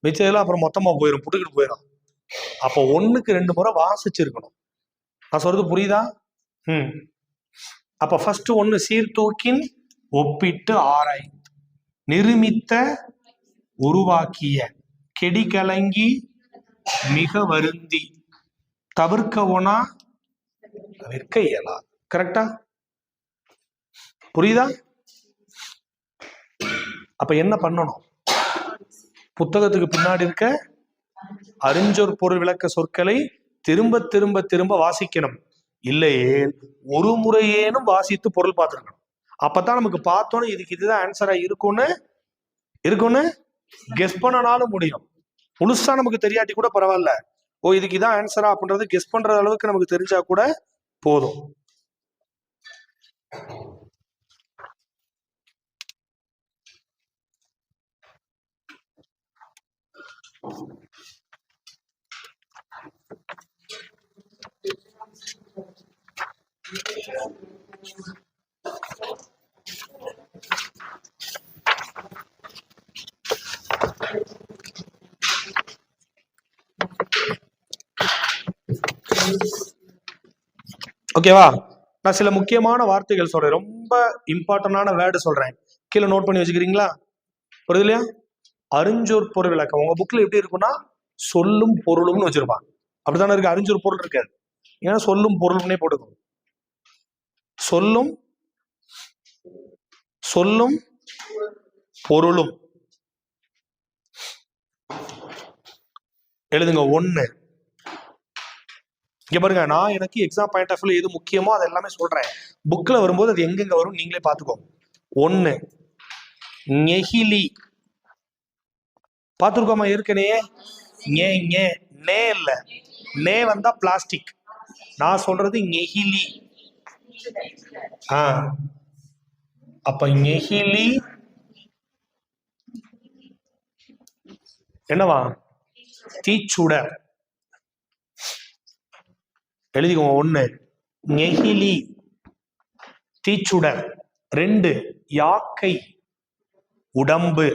மிச்சதெல்லாம் அப்புறம் மொத்தமா போயிடும், புட்டுக்கிட்டு போயிடும். அப்போ 1க்கு 2 முறை வாசிச்சிருக்கணும். நான் சொல்றது புரியுதா? அப்ப ஃபர்ஸ்ட் 1 சீர்தூக்கின் ஒப்பிட்டு ஆராய்ந்து, நிருமித்த உருவாக்கிய, கெடி கலங்கி மிக வருந்தி, தவிர்க்க ஒனா தவிர்க்க இயலா. கரெக்டா? புரியுதா? அப்ப என்ன பண்ணணும்? புத்தகத்துக்கு பின்னாடி இருக்க அறிஞ்சொற் பொருள் விளக்க சொற்களை திரும்ப திரும்ப திரும்ப வாசிக்கணும். இல்லையே ஒரு முறையேனும் வாசித்து பொருள் பார்த்துருக்கணும். அப்பதான் நமக்கு பார்த்தோன்னு இதுக்கு இதுதான் ஆன்சரா இருக்கும்னு கெஸ் பண்ணனாலும் முடியும். முழுசா நமக்கு தெரியாட்டி கூட பரவாயில்ல. இதுக்கு இதான் ஆன்சரா அப்படின்றது கெஸ் பண்ற அளவுக்கு நமக்கு தெரிஞ்சா கூட போதும். ஓகேவா? நான் சில முக்கியமான வார்த்தைகள் சொல்றேன், ரொம்ப இம்பார்ட்டன்டான வேர்டு சொல்றேன், கீழே நோட் பண்ணி வச்சுக்கிறீங்களா? புரியுது இல்லையா? அறிஞ்சொற் பொருள் விளக்கம் உங்க புக்ல எப்படி இருக்கும்னா சொல்லும் பொருளும்னு வச்சிருப்பாங்க. அப்படித்தானே இருக்கு? அறிஞ்சொற் பொருள் இருக்காது, ஏன்னா சொல்லும் பொருளும்னே போட்டுக்கணும். சொல்லும் சொல்லும் பொருளும் எழுதுங்க. 1. இங்க பாருங்க, நான் எனக்கு எக்ஸாம் பாயிண்ட் ஆஃப் வியூல எது முக்கியமோ அது எல்லாமே சொல்றேன். புக்ல வரும்போது அது எங்கெங்க வரும் நீங்களே பாத்துக்கோங்க. 1 நெகிழி. பாத்துருக்கோமா ஏற்கனவே? நே இல்ல, நே வந்தா பிளாஸ்டிக், நான் சொல்றது நெகிழி. அப்ப நெகிழி என்னவா? தீச்சுடர். எழுதிக்கோங்க. 1 நெகிழி தீச்சுடர். 2 யாக்கை உடம்பு.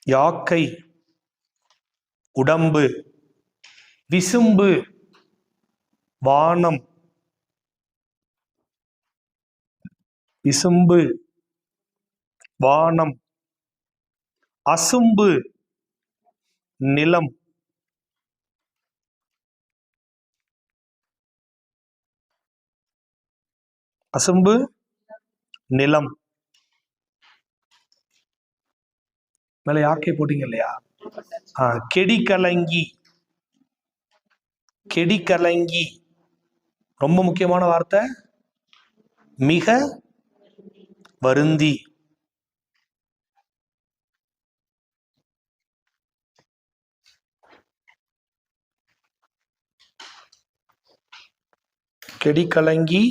யாக்கை உடம்பு. விசும்பு வானம். விசும்பு வானம். அசும்பு நிலம். அசும்பு நிலம். மேல யாக்கை போட்டீங்க இல்லையா? கெடி கலங்கி. கெடி கலங்கி ரொம்ப முக்கியமான வார்த்தை. மிக வருந்தி. கெடி கலங்கி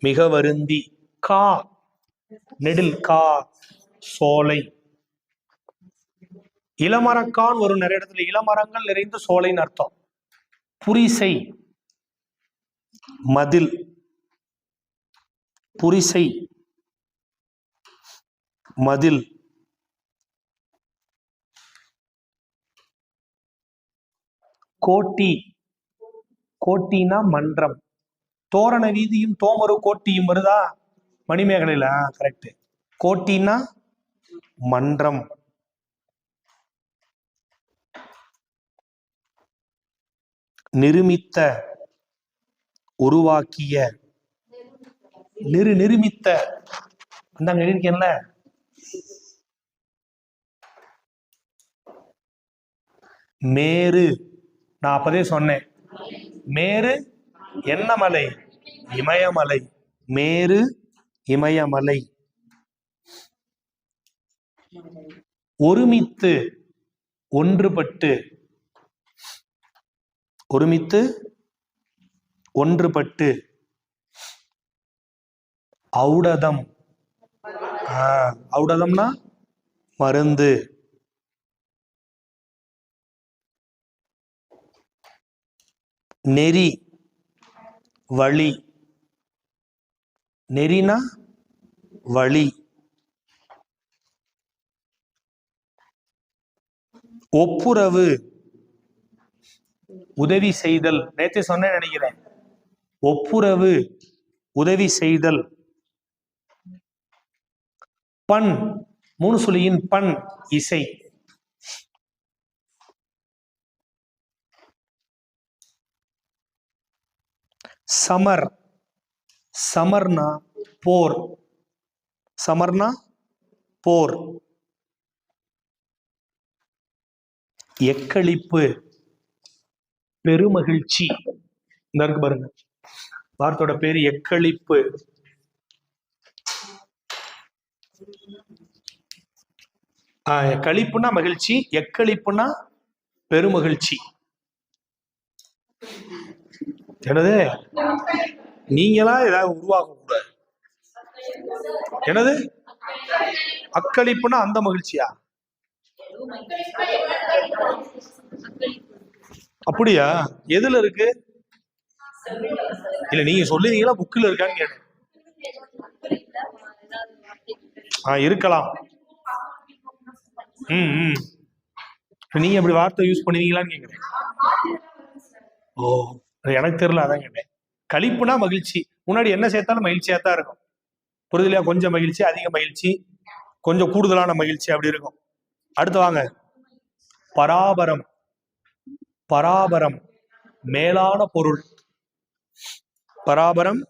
மிக வருந்தி. கா நெடில். கா சோலை. இளமரக்கான் ஒரு நிறைய இடத்துல இளமரங்கள் நிறைந்த சோலைன்னு அர்த்தம். புரிசை மதில். புரிசை மதில். கோட்டி. கோட்டினா மன்றம். தோரண வீதியும் தோமரு கோட்டியும் வருதா மணிமேகலையில? கரெக்ட். கோட்டினா மன்றம். நிருமித்த உருவாக்கிய. நிருமித்த இந்தாங்க எழுதிருக்கேன்ல. மேரு. நான் அப்பதே சொன்னேன், மேரு என்ன மலை? இமயமலை. மேரு இமயமலை. ஒருமித்து ஒன்றுபட்டு. ஒருமித்து ஒன்றுபட்டு. ஔடதம். ஔடதம்னா மருந்து. நெறி வழி. நெறினா வழி. ஒப்புரவு உதவி செய்தல். நேற்று சொன்ன நினைக்கிறேன். ஒப்புரவு உதவி செய்தல். பண் 3 சுழியின் பண் இசை. சமர். சமர்னா போர். சமர்னா போர். எக்களிப்பு பெருமகிழ்ச்சி. இந்த இருக்கு பாருங்க, வார்த்தையோட பேரு எக்களிப்பு. களிப்புனா மகிழ்ச்சி, எக்களிப்புனா பெருமகிழ்ச்சி. என்னது? நீங்களா ஏதாவது உருவாக்க கூடாது. என்னது? அக்களிப்புனா அந்த மகிழ்ச்சியா? அப்படியா? எதுல இருக்கு? இல்ல நீங்க சொல்லுவீங்களா புக்ல இருக்கான்னு கேட்டேன். இருக்கலாம். நீங்க அப்படி வார்த்தை யூஸ் பண்ணுவீங்களான்னு கேக்குறேன். ஓ, எனக்கு தெரியல, அதான் கேட்டேன். களிப்புனா மகிழ்ச்சி, முன்னாடி என்ன சேர்த்தாலும் மகிழ்ச்சியா தான் இருக்கும். புரிதலையா? கொஞ்சம் மகிழ்ச்சி, அதிக மகிழ்ச்சி, கொஞ்சம் கூடுதலான மகிழ்ச்சி அப்படி இருக்கும். அடுத்து வாங்க. பராபரம். பராபரம் மேலான பொருள். பராபரம்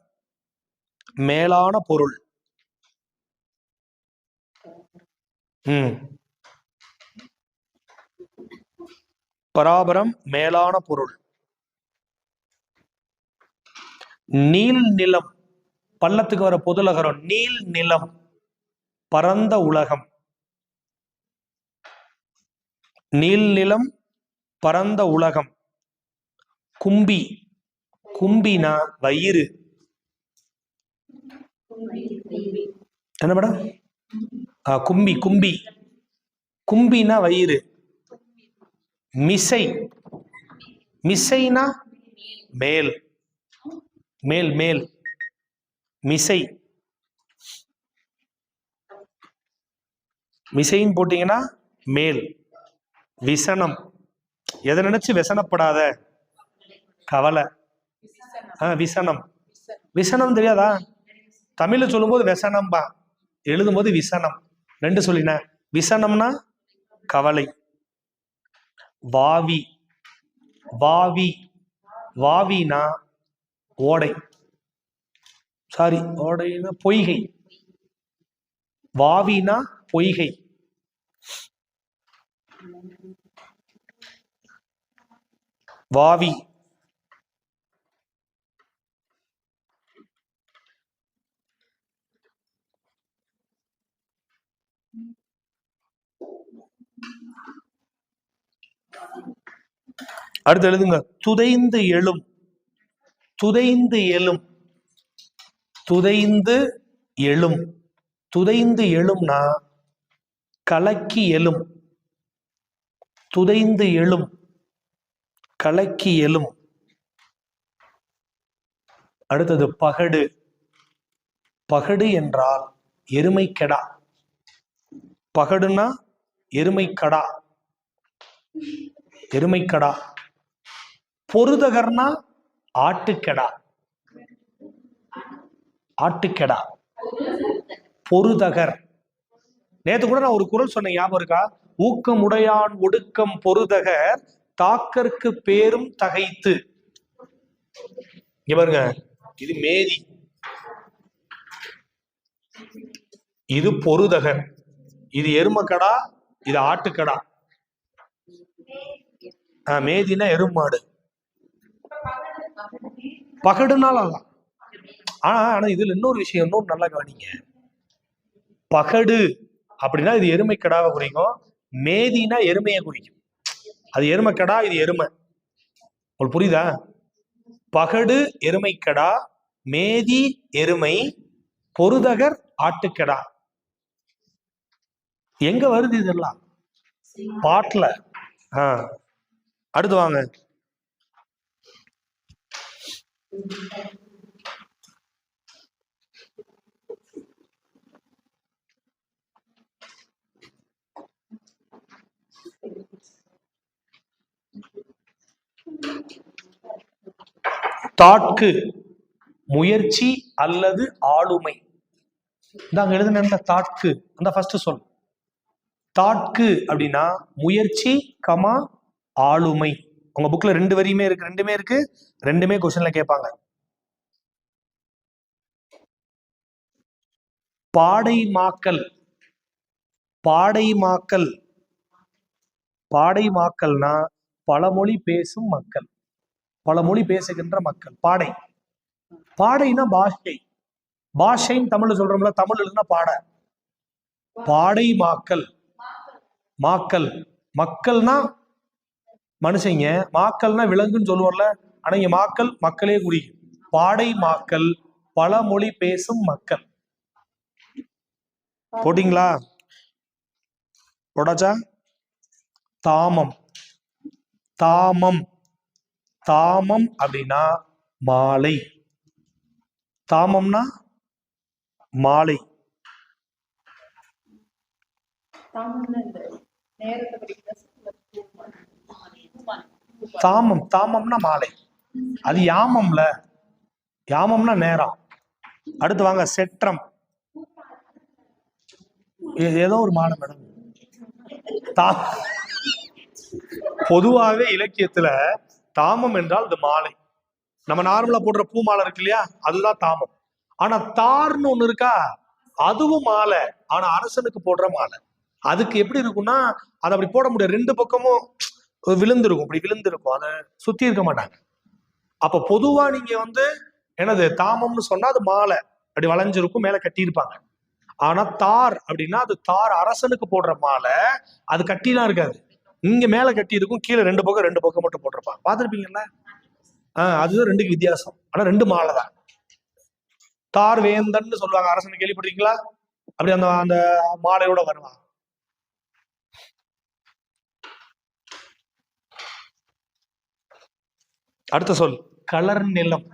மேலான பொருள். பராபரம் மேலான பொருள். நீல் நிலம், பள்ளத்துக்கு வர பொதுலகரம். நீல் நிலம், பரந்த உலகம். நீல் நிலம், பரந்த உலகம். கும்பி. கும்பினா வயிறு. என்ன மேடம்? கும்பி. கும்பி கும்பினா வயிறு. மிசை. மிசைனா மேல். மேல் மேல். மிசை. மிசைன்னு போட்டீங்கன்னா மேல். விசனம், எதை நினைச்சு விசனப்படாத, கவலை. விசனம். விசனம் தெரியாதா? தமிழ்ல சொல்லும்போது விசனம்பா, எழுதும்போது விசனம். ரெண்டு சொல்லின. விசனம்னா கவலை. வாவி. வாவி. வாவினா ஓடை. சாரி, ஓடைனா பொய்கை. வாவினா பொய்கை. வாவி. அடுத்து எழுதுங்க. துதைந்து எழும். துதைந்து எழும். துதைந்து எழும். துதைந்து எழும்னா கலக்கி எழும். துதைந்து எழும், கலக்கி எழும். அடுத்தது பகடு. பகடு என்றால் எருமை கெடா. பகடுனா எருமை கடா. எருமை கடா. பொருதகர்னா ஆட்டுக்கெடா. ஆட்டுக்கெடா. பொருதகர். நேத்து கூட நான் ஒரு குறள் சொன்னேன், ஞாபகம் இருக்கா? ஊக்கமுடையான் ஒடுக்கம் பொருதகர் தாக்கற்கு பேரும் தகைத்து. இங்க பாருங்க, இது மேதி, இது பொருதகர், இது எருமக்கடா, இது ஆட்டுக்கடா. மேதினா எருமாடு. பகடுனால ஆனா இதுல இன்னொரு விஷயம், இன்னொரு நல்லா கவனிங்க. பகடு அப்படின்னா இது எருமை கடாவை குறிக்கும். மேதினா எருமையை குறிக்கும். அது எருமை கடா, இது எருமை. உங்களுக்கு புரியுதா? பகடு எருமை கடா, மேதி எருமை, பொருதகர் ஆட்டுக்கடா. எங்க வருது இதெல்லாம்? பாட்டுல. அடுத்து வாங்க. தாட்கு முயற்சி அல்லது ஆளுமை. நாங்க எழுதுன தாட்கு அந்த ஃபர்ஸ்ட் சொல். தாட்கு அப்படின்னா முயற்சி கமா ஆளுமை. உங்க புக்ல ரெண்டு வரியுமே இருக்கு, ரெண்டுமே இருக்கு, ரெண்டுமே கொஸ்டின்ல கேட்பாங்க. பாடை மாக்கல். பாடை மாக்கல். பாடை மாக்கல்னா பழமொழி பேசும் மக்கள், பழமொழி பேசுகின்ற மக்கள். பாடை. பாடைனா பாஷை. பாஷைன்னு தமிழ்ல சொல்றோம்ல, தமிழ் எழுதுனா பாட. பாடை மாக்கல். மாக்கல் மக்கள்னா மனுஷங்க, மாக்கள்னா விலங்குன்னு சொல்லுவோம்ல, ஆனா இங்க மாக்கல் மக்களே குறிக்கும். பாடை மாக்கல் பழமொழி பேசும் மக்கள். போட்டீங்களா? போடாச்சா? தாமம். தாமம். தாமம் அப்படின்னா மாலை. தாமம்னா மாலை. தாமம், தாமம்னா மாலை. அது யாமம்ல, யாமம்னா நேரம். அடுத்து வாங்க செற்றம், ஏதோ ஒரு மாலை மேடம். பொதுவாகவே இலக்கியத்துல தாமம் என்றால் இது மாலை. நம்ம நார்மலா போடுற பூ மாலை இருக்கு இல்லையா, அதுதான் தாமம். ஆனா தார்னு ஒண்ணு இருக்கா, அதுவும் மாலை. ஆனா அரசனுக்கு போடுற மாலை. அதுக்கு எப்படி இருக்கும்னா, அதை அப்படி போட முடியாது, ரெண்டு பக்கமும் விழுந்திருக்கும், இப்படி விழுந்திருக்கும், அதை சுத்தி இருக்க மாட்டாங்க. அப்ப பொதுவா நீங்க என்னது தாமம்னு சொன்னா அது மாலை அப்படி வளைஞ்சிருக்கும், மேல கட்டியிருப்பாங்க. ஆனா தார் அப்படின்னா அது தார் அரசனுக்கு போடுற மாலை, அது கட்டிலாம் இருக்காது, இங்க மேல கட்டி இருக்கும், கீழே ரெண்டு பக்கம் மட்டும் போட்டிருப்பாங்க. பார்த்துருப்பீங்கல்ல? அதுதான் ரெண்டுக்கு வித்தியாசம். ஆனா ரெண்டு மாலை தான். தார் வேந்தன் சொல்லுவாங்க அரசனை, கேள்விப்பட்டிருக்கீங்களா? அப்படி அந்த அந்த மாலையோட வருவாங்க. அடுத்த சொல் கலர் நிலம்.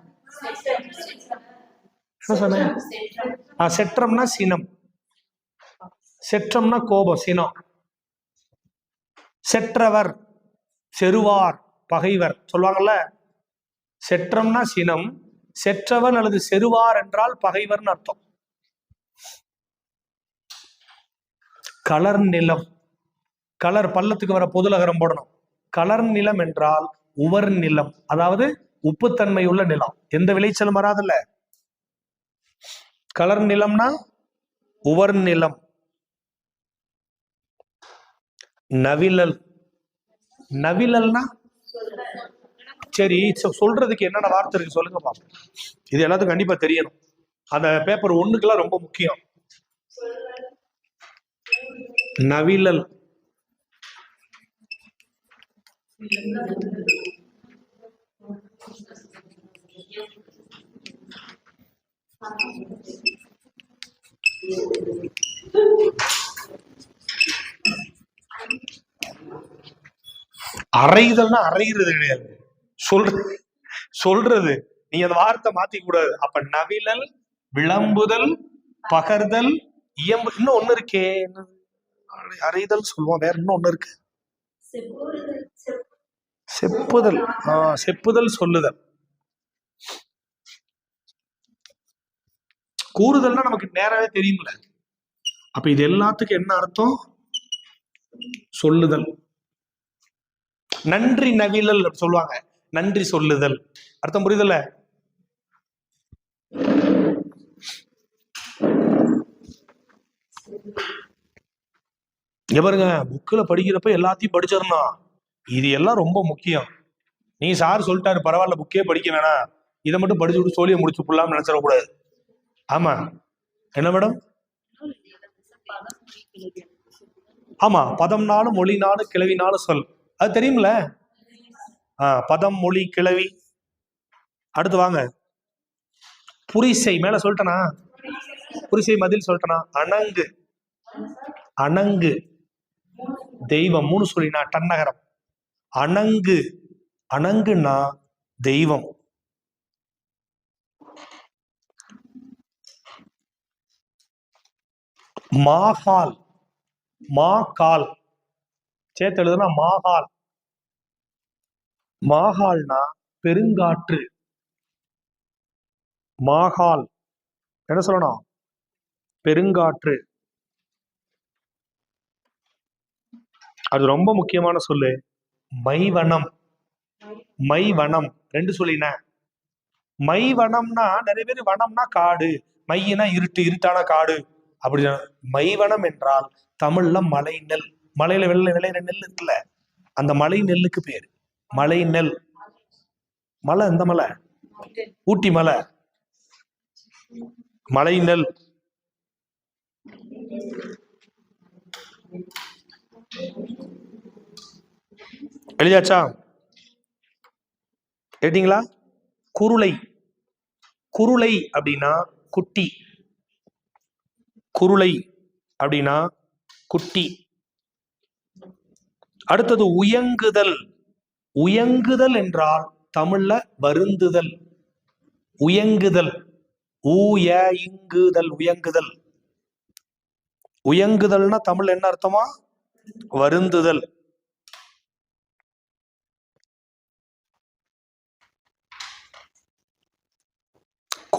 செற்றம்னா சினம், செற்றம்னா கோபம், சினம். செற்றவர், செருவார், பகைவர் சொல்லுவாங்கல்ல. செற்றம்னா சினம், செற்றவன் அல்லது செருவார் என்றால் பகைவர்னு அர்த்தம். கலர் நிலம், கலர் பள்ளத்துக்கு வர பொதுலகரம் போடணும். கலர் நிலம் என்றால் உவர் நிலம், அதாவது உப்புத்தன்மை உள்ள நிலம், எந்த விளைச்சலும் வராதுல்ல. கலர் நிலம்னா உவர் நிலம். நவிழல், நவிழல்னா சரி, சொல்றதுக்கு என்னென்ன வார்த்தை இருக்கு சொல்லுங்க பாப்போம். இது எல்லாத்துக்கும் கண்டிப்பா தெரியணும். அந்த பேப்பர் ஒண்ணுக்கெல்லாம் ரொம்ப முக்கியம். நவிழல், அறைதல்னா அறைகிறது கிடையாது, சொல்றது. நீங்க அந்த வார்த்தை மாத்திக்க கூடாது. அப்ப நவிழல், விளம்புதல், பகர்தல், இயம்பு, இன்னும் ஒண்ணு இருக்கே, அறைதல் சொல்லுவோம், வேற இன்னும் ஒண்ணு இருக்கு, செப்புதல். செப்புதல், சொல்லுதல். கூறுதல்னா நமக்கு நேராவே தெரியும்ல. அப்ப இது எல்லாத்துக்கும் என்ன அர்த்தம்? சொல்லுதல். நன்றி நவிழல் சொல்லுவாங்க, நன்றி சொல்லுதல், அர்த்தம் புரியுதுல்ல? பாருங்க, புக்கில் படிக்கிறப்ப எல்லாத்தையும் படிச்சிடணும், இது எல்லாம் ரொம்ப முக்கியம். நீ சார் சொல்லிட்டாரு பரவாயில்ல புக்கே படிக்க வேணாம், இதை மட்டும் படிச்சு விட்டு சோழியை முடிச்சு புள்ளாம நினைச்சிடக்கூடாது. ஆமா, என்ன மேடம்? ஆமா, பதம் நாளும் மொழி நாளும் கிளவி நாளும் சொல், அது தெரியும்ல. பதம், மொழி, கிளவி. அடுத்து வாங்க புரிசை, மேல சொல்லிட்டனா? புரிசை மதில் சொல்லிட்டனா? அணங்கு, அணங்கு தெய்வம், மூணு சொல்லினா டன்னகரம். அணங்கு, அணங்குனா தெய்வம். மாகால், மாகால் சேர்த்து எழுதுனா மாகால். மாகால்னா பெருங்காற்று. மாகால் என்ன சொல்லணும்? பெருங்காற்று. அது ரொம்ப முக்கியமான சொல்லு. மைவனம், மைவனம் ரெண்டு சொல்லின. மைவனம்னா நிறைய பேர் வனம்னா காடு, மையினா இருட்டு, இருட்டான காடு அப்படி. மைவனம் என்றால் தமிழ்ல மலை நெல். மலையில விளையிற நெல் இருக்குல்ல, அந்த மலை நெல்லுக்கு பேரு மலை நெல். மலை எந்த மலை? ஊட்டி மலை, மலை நெல். எழுதியாச்சா? எழுதிங்களா? குருளை, குருளை அப்படின்னா குட்டி, குருளை அப்படின்னா குட்டி. அடுத்தது உயங்குதல். உயங்குதல் என்றால் தமிழ்ல வருந்துதல். உயங்குதல், ஊயங்குதல், உயங்குதல். உயங்குதல்னா தமிழ் என்ன அர்த்தமா? வருந்துதல்.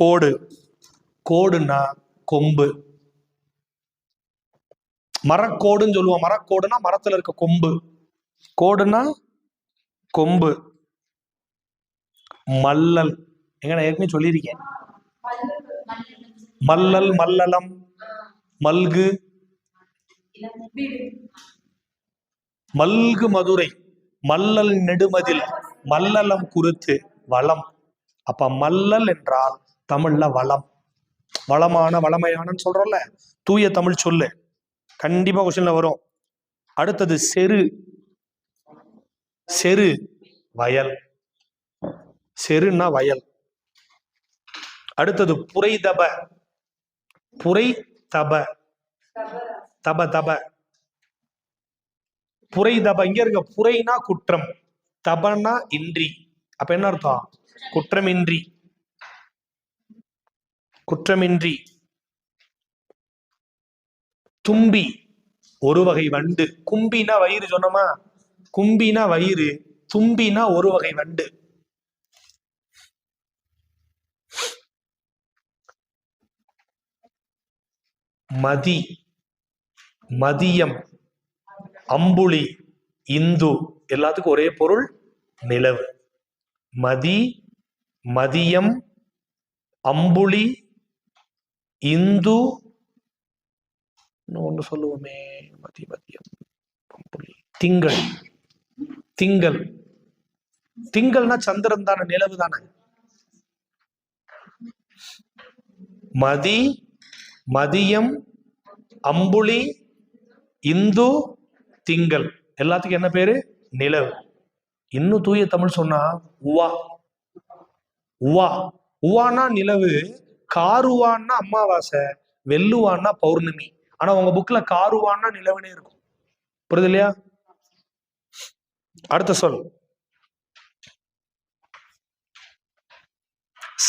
கோடு. கோடுன்னா கொம்பு. மரக்கோடுன்னு சொல்லுவோம். மரக்கோடுனா மரத்துல இருக்க கொம்பு. கோடுன்னா கொம்பு. மல்லல், எங்க நான் ஏற்கனவே சொல்லியிருக்கேன். மல்லல், மல்லலம், மல்கு, மல்கு மதுரை, மல்லல் நெடுமதில், மல்லலம் குருத்து, வளம். அப்ப மல்லல் என்றால் தமிழ்ல வளம். வளமான, வளமையான சொல்றோம்ல, தூய தமிழ் சொல்லு. கண்டிப்பா கொஸ்டின்ல வரும். அடுத்தது செரு. செரு வயல். செருன்னா வயல். அடுத்தது புரைதப. புரை தப. தப தப. புரைதப. இங்க இருக்க புரைனா குற்றம், தபனா இன்றி. அப்ப என்ன அர்த்தம்? குற்றமின்றி. குற்றமின்றி. தும்பி ஒரு வகை வண்டு. கும்பினா வயிறு சொன்னோமா? கும்பினா வயிறு, தும்பினா ஒரு வகை வண்டு. மதி, மதியம், அம்புலி, இந்து, எல்லாத்துக்கும் ஒரே பொருள், நிலவு. மதி, மதியம், அம்புலி, இந்து, ஒன்று சொல்லுவோமே, மதி மதியம் அம்புலி, திங்கள். திங்கள். திங்கள்னா சந்திரன் தானே, நிலவு தானே. மதி, மதியம், அம்புலி, இந்து, திங்கள், எல்லாத்துக்கும் என்ன பேரு? நிலவு. இன்னும் தூய தமிழ் சொன்னா உவா. உவா. உவானா நிலவு, காருவான்னா அமாவாசை, வெள்ளுவான்னா பௌர்ணமி. ஆனா உங்க புக்ல காருவான்னா நிலவுனே இருக்கும். புரியுது இல்லையா? அடுத்த சொல்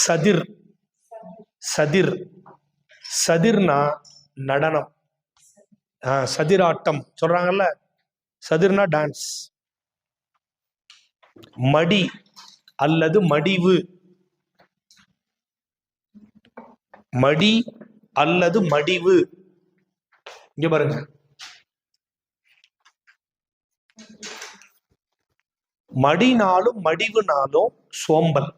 சதிர். சதிர். சதிர்னா நடனம். சதிராட்டம் சொல்றாங்கல்ல, சதிர்னா டான்ஸ். மடி அல்லது மடிவு. மடி அல்லது மடிவு. இங்க பாருங்க, மடினாலும் மடிவுனாலும் சோம்பல்.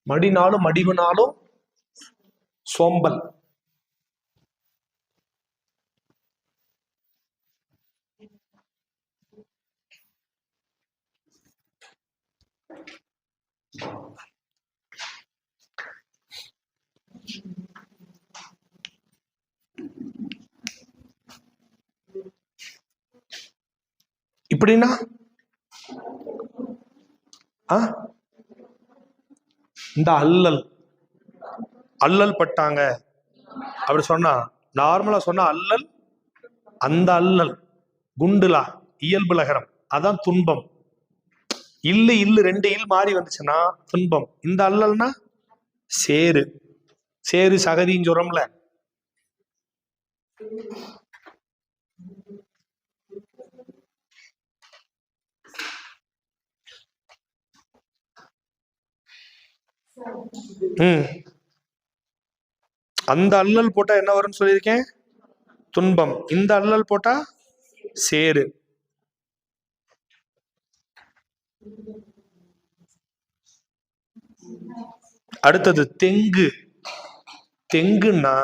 மடினாலும் மடிவுனாலும் சோம்பல். இப்படின்னா இந்த அல்லல், அல்லல் பட்டாங்க அப்படி சொன்னா, நார்மலா சொன்னா அல்லல், அந்த அல்லல் குண்டுலா இயல்பு லகரம், அதான் துன்பம். இல்லு இல்லு ரெண்டு இல் மாறி வந்துச்சுன்னா துன்பம். இந்த அல்லல்னா சேரு. சேரு சகதின்னு சொல்றோம்ல. அந்த அல்லல் போட்டா என்ன வரும்னு சொல்லியிருக்கேன்? துன்பம். இந்த அல்லல் போட்டா சேரு. அடுத்தது தெங்கு. தெங்குன்னா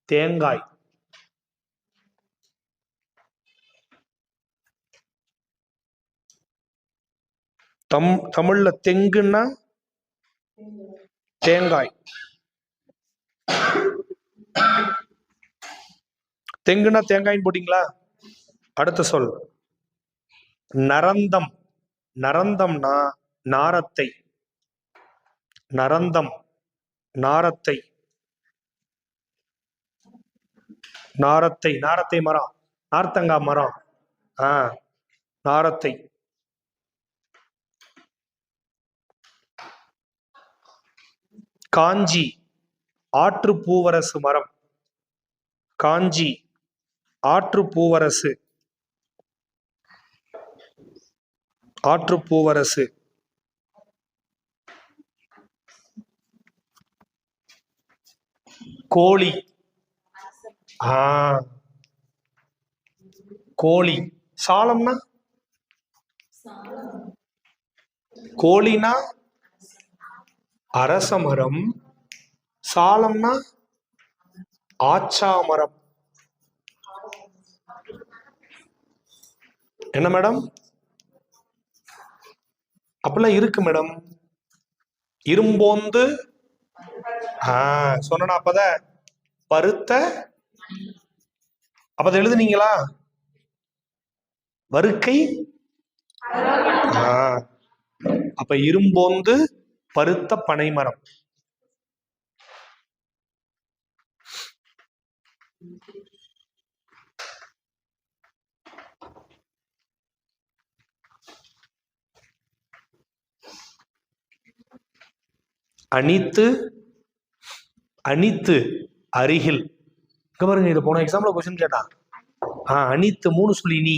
தேங்காய். தமிழ்ல தெங்குன்னா தேங்காய். தெங்குன்னா தேங்காய்ன்னு போட்டீங்களா? அடுத்த சொல் நரந்தம். நரந்தம்னா நாரத்தை. நரந்தம் நாரத்தை. நாரத்தை, நாரத்தை மரம், நார்த்தங்கா மரம். நாரத்தை. காஞ்சி ஆற்று பூவரசு மரம். காஞ்சி ஆற்று பூவரசு. ஆற்றுப்பூவரசு. கோழி. கோழி. சாலம்னா கோழினா அரசமரம், சாலம்னா ஆச்சாமரம். என்ன மேடம்? அப்படிலாம் இருக்கு மேடம். இரும்போந்து சொன்னா அப்பத பருத்த, அப்ப எழுதுனீங்களா? வருக்கை. அப்ப இரும்போந்து பருத்த பனைமரம். அணித்து, அணித்து அருகில். பாருங்க, இது போன எக்ஸாம்ல क्वेश्चन கேட்டான். அணித்து 3 சொல்லி நீ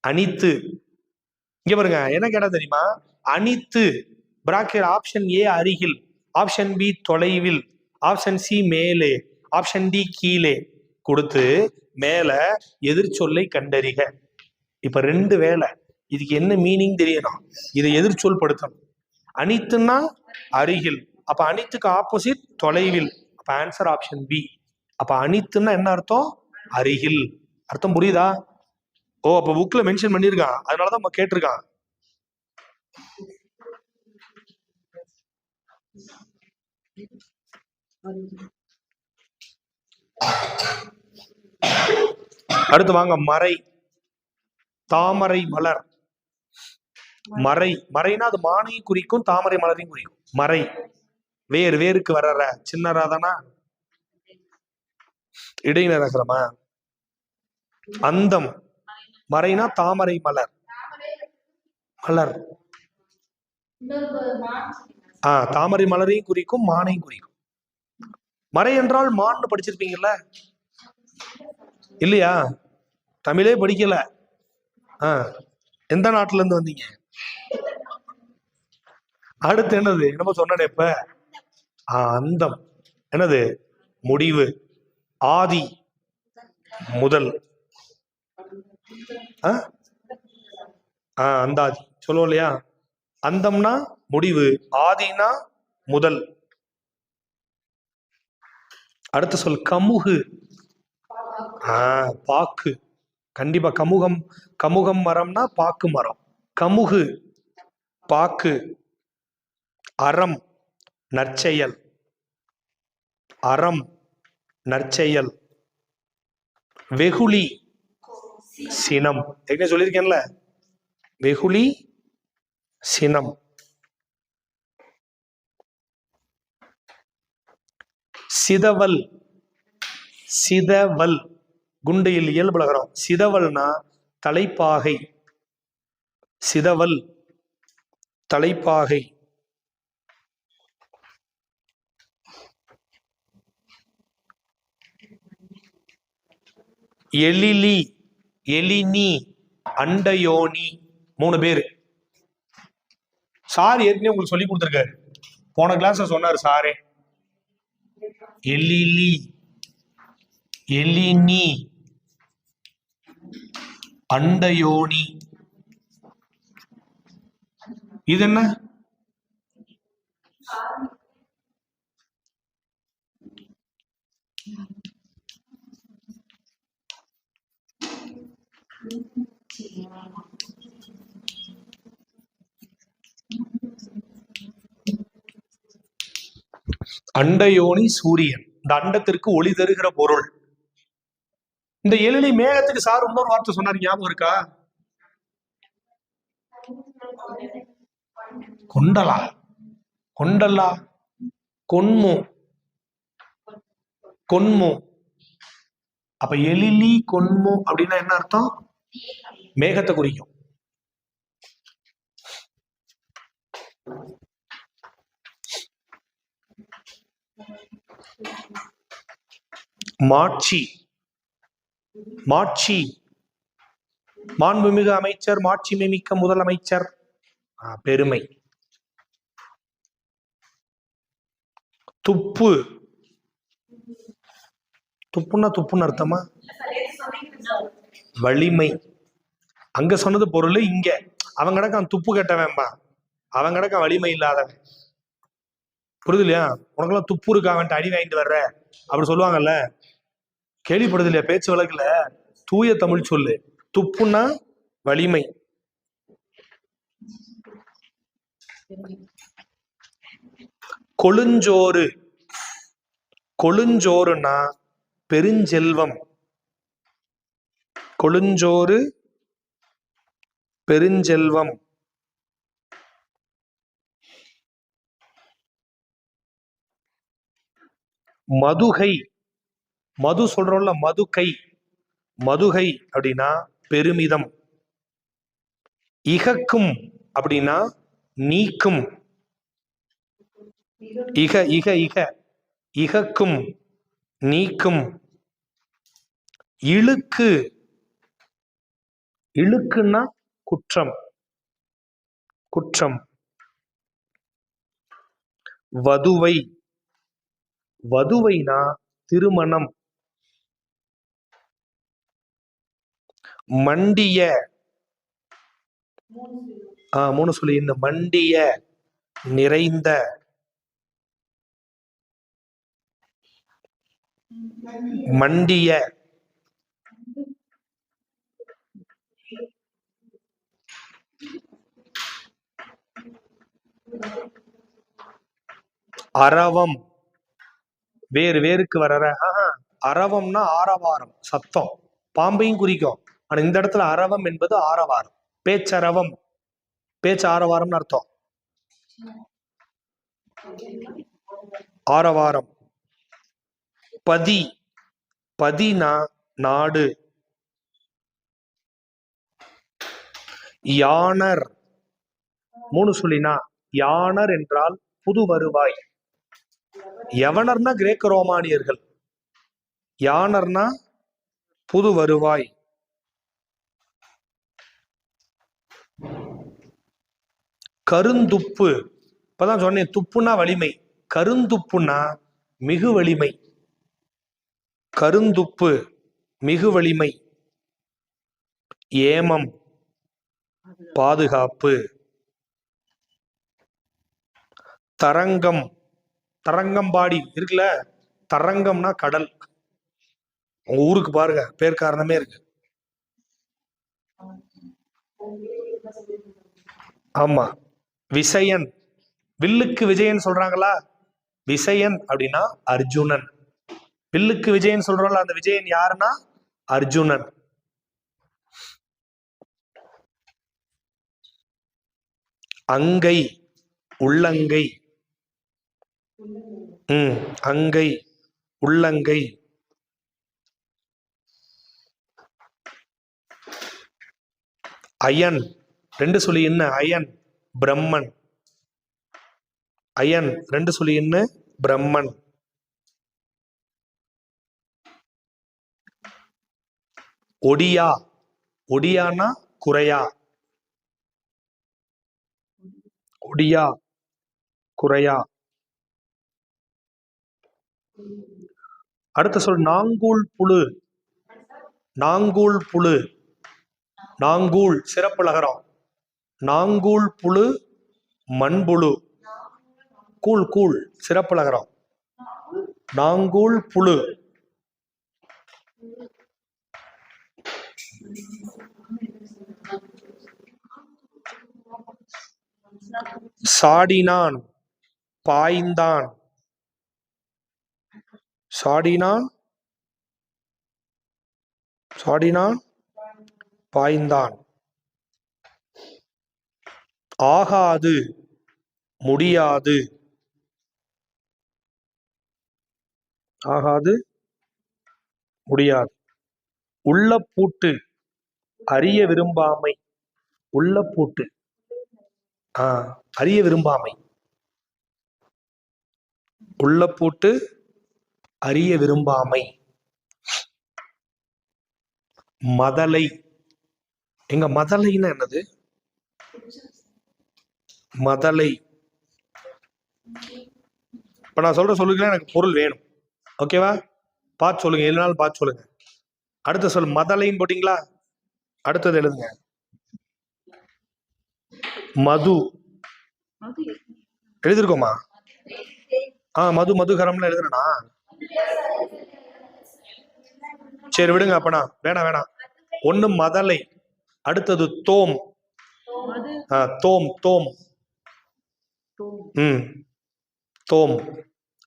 அணித்து. இங்க பாருங்க என்ன கேட்டா தெரியுமா? அணித்து பிராக்கெட் ஆப்ஷன் ஏ அருகில், ஆப்ஷன் பி தொலைவில், ஆப்ஷன் சி மேலே, ஆப்ஷன் டி கீழே கொடுத்து மேல எதிர்ச்சொல்லை கண்டறிக. இப்ப 2 வேலை. இதுக்கு என்ன மீனிங் தெரியணும். இதை எதிர்ச்சொல் படுத்தணும். அணித்துன்னா அருகில், அப்ப அணித்துக்கு ஆப்போசிட் தொலைவில், அப்ப ஆன்சர் ஆப்ஷன் பி. அப்ப அணித்துன்னா என்ன அர்த்தம்? அருகில். அர்த்தம் புரியுதா? அப்ப புக்ல மென்ஷன் பண்ணிருக்கான், அதனாலதான் கேட்டிருக்கான். அடுத்து வாங்க, மறை. தாமரை மலர். மறை, மறைனா அது மானையும் குறிக்கும், தாமரை மலரையும் குறிக்கும். மறை வேர், வேருக்கு வர்ற சின்னராதானா இடைநரகரமா. அந்தம், மறைனா தாமரை மலர், மலர். தாமரை மலரையும் குறிக்கும், மானையும் குறிக்கும். மறை என்றால் மான்னு படிச்சிருப்பீங்கல்ல இல்லையா? தமிழே படிக்கல. எந்த நாட்டுல இருந்து வந்தீங்க? அடுத்து என்னது? என்னமோ சொன்னேன் இப்ப. அந்தம் என்னது? முடிவு. ஆதி முதல். அந்தாதி சொல்லுவோம் இல்லையா? அந்தம்னா முடிவு, ஆதினா முதல். அடுத்த சொல் கமுகு. பாக்கு. கண்டிப்பா கமுகம். கமுகம் மரம்னா பாக்கு மரம். கமுகு பாக்கு. அறம் நற்செயல். அறம் நற்செயல். வெகுளி சினம். என்ன சொல்லியிருக்கேன்ல, வெகுளி சினம். சிதவல். சிதவல் குண்டையில் இயல்புலகரம். சிதவல்னா தலைப்பாகை. சிதவல் தலைப்பாகை. எழிலி, எலினி, அண்டயோனி. 3 பேரு. சார் ஏற்கனவே உங்களுக்கு சொல்லி கொடுத்துருக்காரு, போன கிளாஸ்ல சொன்னாரு சாரே. எழிலி, எலினி, அண்டயோனி. இது என்ன? அண்டயோனி சூரியன். இந்த அண்டத்திற்கு ஒளி தருகிற பொருள். இந்த எழிலி மேகத்துக்கு சார் இன்னொரு வார்த்தை சொன்னார், ஞாபகம் இருக்கா? கொண்டலா. கொண்டலா, கொன்மு. கொன்மு. அப்ப எழிலி கொன்மு அப்படின்னா என்ன அர்த்தம்? மேகத்தை குறிக்கும். மாட்சி. மாட்சி மாண்புமிகு அமைச்சர், மாட்சிமை மிக்க முதலமைச்சர். பெருமை. துப்பு. துப்புன்னா துப்புன்னு அர்த்தமா? வலிமை. அங்க சொன்னது பொருள், இங்க அவன் கிடக்கான் துப்பு கெட்டவன்பா, அவன் கிடக்கான் வலிமை இல்லாதவன். புரியுது இல்லையா? உனக்கெல்லாம் துப்பு இருக்கா, அவன்ட்டு அடி வாங்கிட்டு வர்ற அப்படி சொல்லுவாங்கல்ல, கேள்விப்படுது இல்லையா? பேச்சு வழக்குல தூய தமிழ் சொல்லு. துப்புன்னா வலிமை. கொழுஞ்சோறு. கொழுஞ்சோறுனா பெருஞ்செல்வம். கொழுஞ்சோறு பெருஞ்செல்வம். மதுகை. மது சொல்றோம்ல, மதுகை. மதுகை அப்படின்னா பெருமிதம். இகக்கும் அப்படின்னா நீக்கும். இக இக இக இகக்கும் நீக்கும். இழுக்கு. இழுக்குன்னா குற்றம். குற்றம். வதுவை. வதுவைனா திருமணம். மண்டிய. மூணு சொல்லி இந்த மண்டிய நிறைந்த. மண்டிய. அரவம். வேறு வேருக்கு வர்ற. அரவம்னா ஆரவாரம், சத்தம், பாம்பையும் குறிக்கும். ஆனா இந்த இடத்துல அரவம் என்பது ஆரவாரம். பேச்சரவம், பேச்சு ஆரவாரம்னு அர்த்தம். ஆரவாரம். பதி. பதினா நாடு. யானர். மூணு சொல்லினா. யானர் என்றால் புது வருவாய். யவனர்னா கிரேக்க ரோமானியர்கள், யானர்னா புது வருவாய். கருந்துப்பு. இப்பதான் சொன்னேன், துப்புனா வலிமை. கருந்துப்புனா மிகு வலிமை. கருந்துப்பு மிகு வலிமை. ஏமம் பாதுகாப்பு. தரங்கம். தரங்கம்பாடி இருக்குல்ல, தரங்கம்னா கடல். உங்க ஊருக்கு பாருங்க, பேர் காரணமே இருக்கு. ஆமா. விசயன். வில்லுக்கு விஜயன் சொல்றாங்களா? விசயன் அப்படின்னா அர்ஜுனன். வில்லுக்கு விஜயன் சொல்றோம்ல, அந்த விஜயன் யாருன்னா அர்ஜுனன். அங்கை. உள்ளங்கை. அங்கை உள்ளங்கை. அயன். ரெண்டு சொல்லி என்ன? அயன் பிரம்மன். அயன் ரெண்டு சொல்லி என்ன? பிரம்மன். ஒடியா. ஒடியானா குறையா. ஒடியா குறையா. அடுத்த சொல் நாங்கூல் புழு. நாங்கூல் புழு. நாங்கூல் சிறப்புலகரம். நாங்கூல் புழு மண்புழு. கூழ் கூழ் சிறப்புலகரம். நாங்கூல் புழு. சாடினான் பாய்ந்தான். சாடினான். சாடினான் பாய்ந்தான். ஆகாது முடியாது. ஆகாது முடியாது. உள்ள பூட்டு அறிய விரும்பாமை. உள்ள பூட்டு அறிய விரும்பாமை. உள்ள பூட்டு அறிய விரும்பாமை. மதலை. எங்க மதலைன்னா என்னது? மதலை. இப்ப நான் சொல்லுங்க, எனக்கு பொருள் வேணும். ஓகேவா? பார்த்து சொல்லுங்க, எதுனாலும் பார்த்து சொல்லுங்க. அடுத்த சொல் மதலைன்னு போட்டீங்களா? அடுத்தது எழுதுங்க. மது எழுதிருக்கோமா? மது மதுகரம்ல எழுதுனா? சரி விடுங்க, அப்பனா வேணாம். ஒண்ணு மதலை, அடுத்தது தோம். தோம் தோம். தோம்.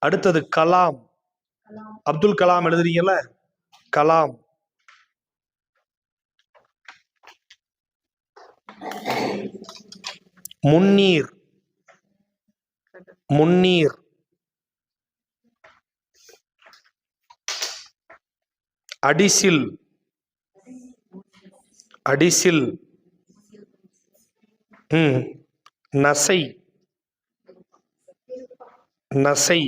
அடுத்தது கலாம். அப்துல் கலாம் எழுதுறீங்கல்ல, கலாம். முன்னீர். முன்னீர். அடிசில். அடிசில். நசை. நசை.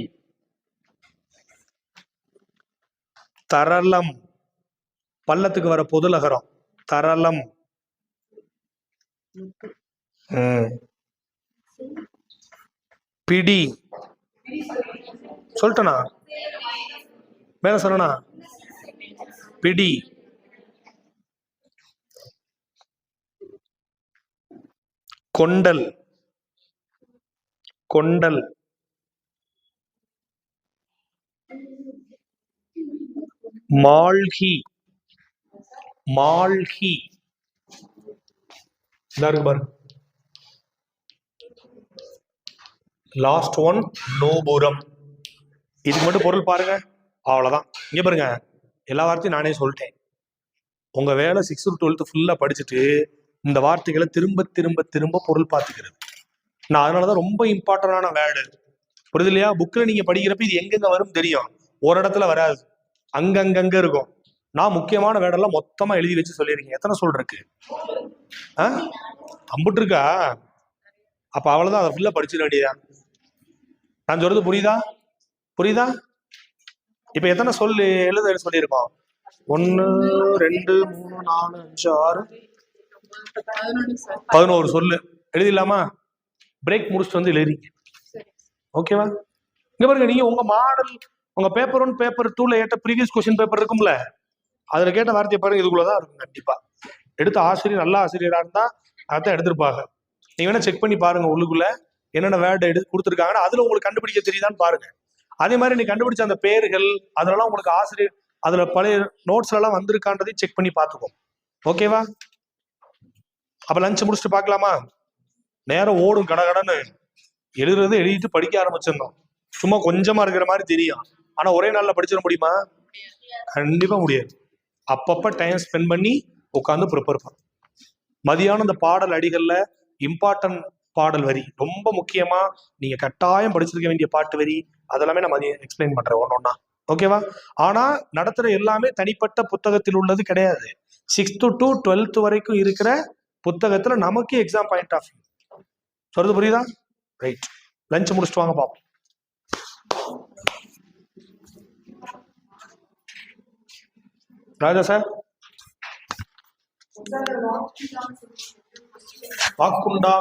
தரளம். பள்ளத்துக்கு வர பொதுலகரம் தரளம். பிடி சொல்லிட்டனா? மேல சொல்லனா? பிடி. கொண்டல். கொண்டல். மால்கி. மால்கி. பாருங்க. லாஸ்ட் ஒன் நோபுரம். இதுக்கு மட்டும் பொருள் பாருங்க, அவ்வளவுதான். இங்க பாருங்க, எல்லா வார்த்தையும் நானே சொல்லிட்டேன். உங்க வேலை 6 to 12 ஃபுல்லா படிச்சுட்டு இந்த வார்த்தைகளை திரும்ப திரும்ப திரும்ப பொருள் பார்த்துக்கிறது. நான் அதனாலதான் ரொம்ப இம்பார்ட்டன்டான வேர்டு, புரியுது இல்லையா? புக்ல நீங்க படிக்கிறப்ப இது எங்கெங்க வரும் தெரியும், ஒரு இடத்துல வராது, அங்கங்க இருக்கும். நான் முக்கியமான வேர்டெல்லாம் மொத்தமா எழுதி வச்சு சொல்லியிருக்கேன். எத்தனை சொல் இருக்கு? அம்புட்டு இருக்கா? அப்ப அவ்வளவுதான், அதை ஃபுல்லா படிச்சிட வேண்டியதான். நான் சொல்றது புரியுதா? புரியுதா? இப்ப எத்தனை சொல் எழுத சொல்லியிருக்கோம்? 1 2 3 4 5 6 11 சொல்லு எழுதிடலாமா? பிரேக் முடிச்சுட்டு வந்து எழுதிங்க. ஓகேவா? இங்க பாருங்க, நீங்க உங்க மாடல், உங்க பேப்பர் 1 பேப்பர் 2ல ஏற்ற ப்ரீவியஸ் கொஸ்டின் பேப்பர் இருக்கும்ல, அதுல கேட்ட வார்த்தையை பாருங்க, இதுக்குள்ளதான் இருக்கும் கண்டிப்பா. எடுத்த ஆசிரியர் நல்ல ஆசிரியரா இருந்தா அதான் எடுத்திருப்பாங்க. நீங்க வேணா செக் பண்ணி பாருங்க, உள்ளுக்குள்ள என்னென்ன வேர்டு எடுத்து கொடுத்துருக்காங்கன்னா அதுல உங்களுக்கு கண்டுபிடிக்க தெரியுதான்னு பாருங்க. அதே மாதிரி நீ கண்டுபிடிச்ச அந்த பேர்கள் அதெல்லாம் உங்களுக்கு ஆசிரியர் அதுல பழைய நோட்ஸ்ல எல்லாம் வந்திருக்கான்றதையும் செக் பண்ணி பார்த்துக்கோ. ஓகேவா? அப்ப லஞ்ச் முடிச்சுட்டு பார்க்கலாமா? நேரம் ஓடும் கடகடன்னு. எழுதுறது எழுதிட்டு படிக்க ஆரம்பிச்சிருந்தோம். சும்மா கொஞ்சமா இருக்கிற மாதிரி தெரியும், ஆனா ஒரே நாள்ல படிச்சிட முடியுமா? கண்டிப்பா முடியாது. அப்பப்ப டைம் ஸ்பெண்ட் பண்ணி உட்காந்து ப்ரிப்பேர் பண்ணும். மதியானம் இந்த பாடல் அடிகள்ல இம்பார்ட்டன்ட் பாடல் வரி ரொம்ப முக்கியமா நீங்க கட்டாயம் படிச்சிருக்க வேண்டிய பாட்டு வரி அதெல்லாமே நான் மதியம் எக்ஸ்பிளைன் பண்றேன் ஒன்னொன்னா. ஓகேவா? ஆனா நடத்துற எல்லாமே தனிப்பட்ட புத்தகத்தில் உள்ளது கிடையாது. 6th to 12th வரைக்கும் இருக்கிற புத்தகத்துல நமக்கு எக்ஸாம் பாயிண்ட் ஆஃப் வியூ சொல்றது புரியுதா? ரைட். லஞ்ச் முடிச்சுட்டு வாங்க பாப்போம். ராஜா சார், வாக்குண்டா?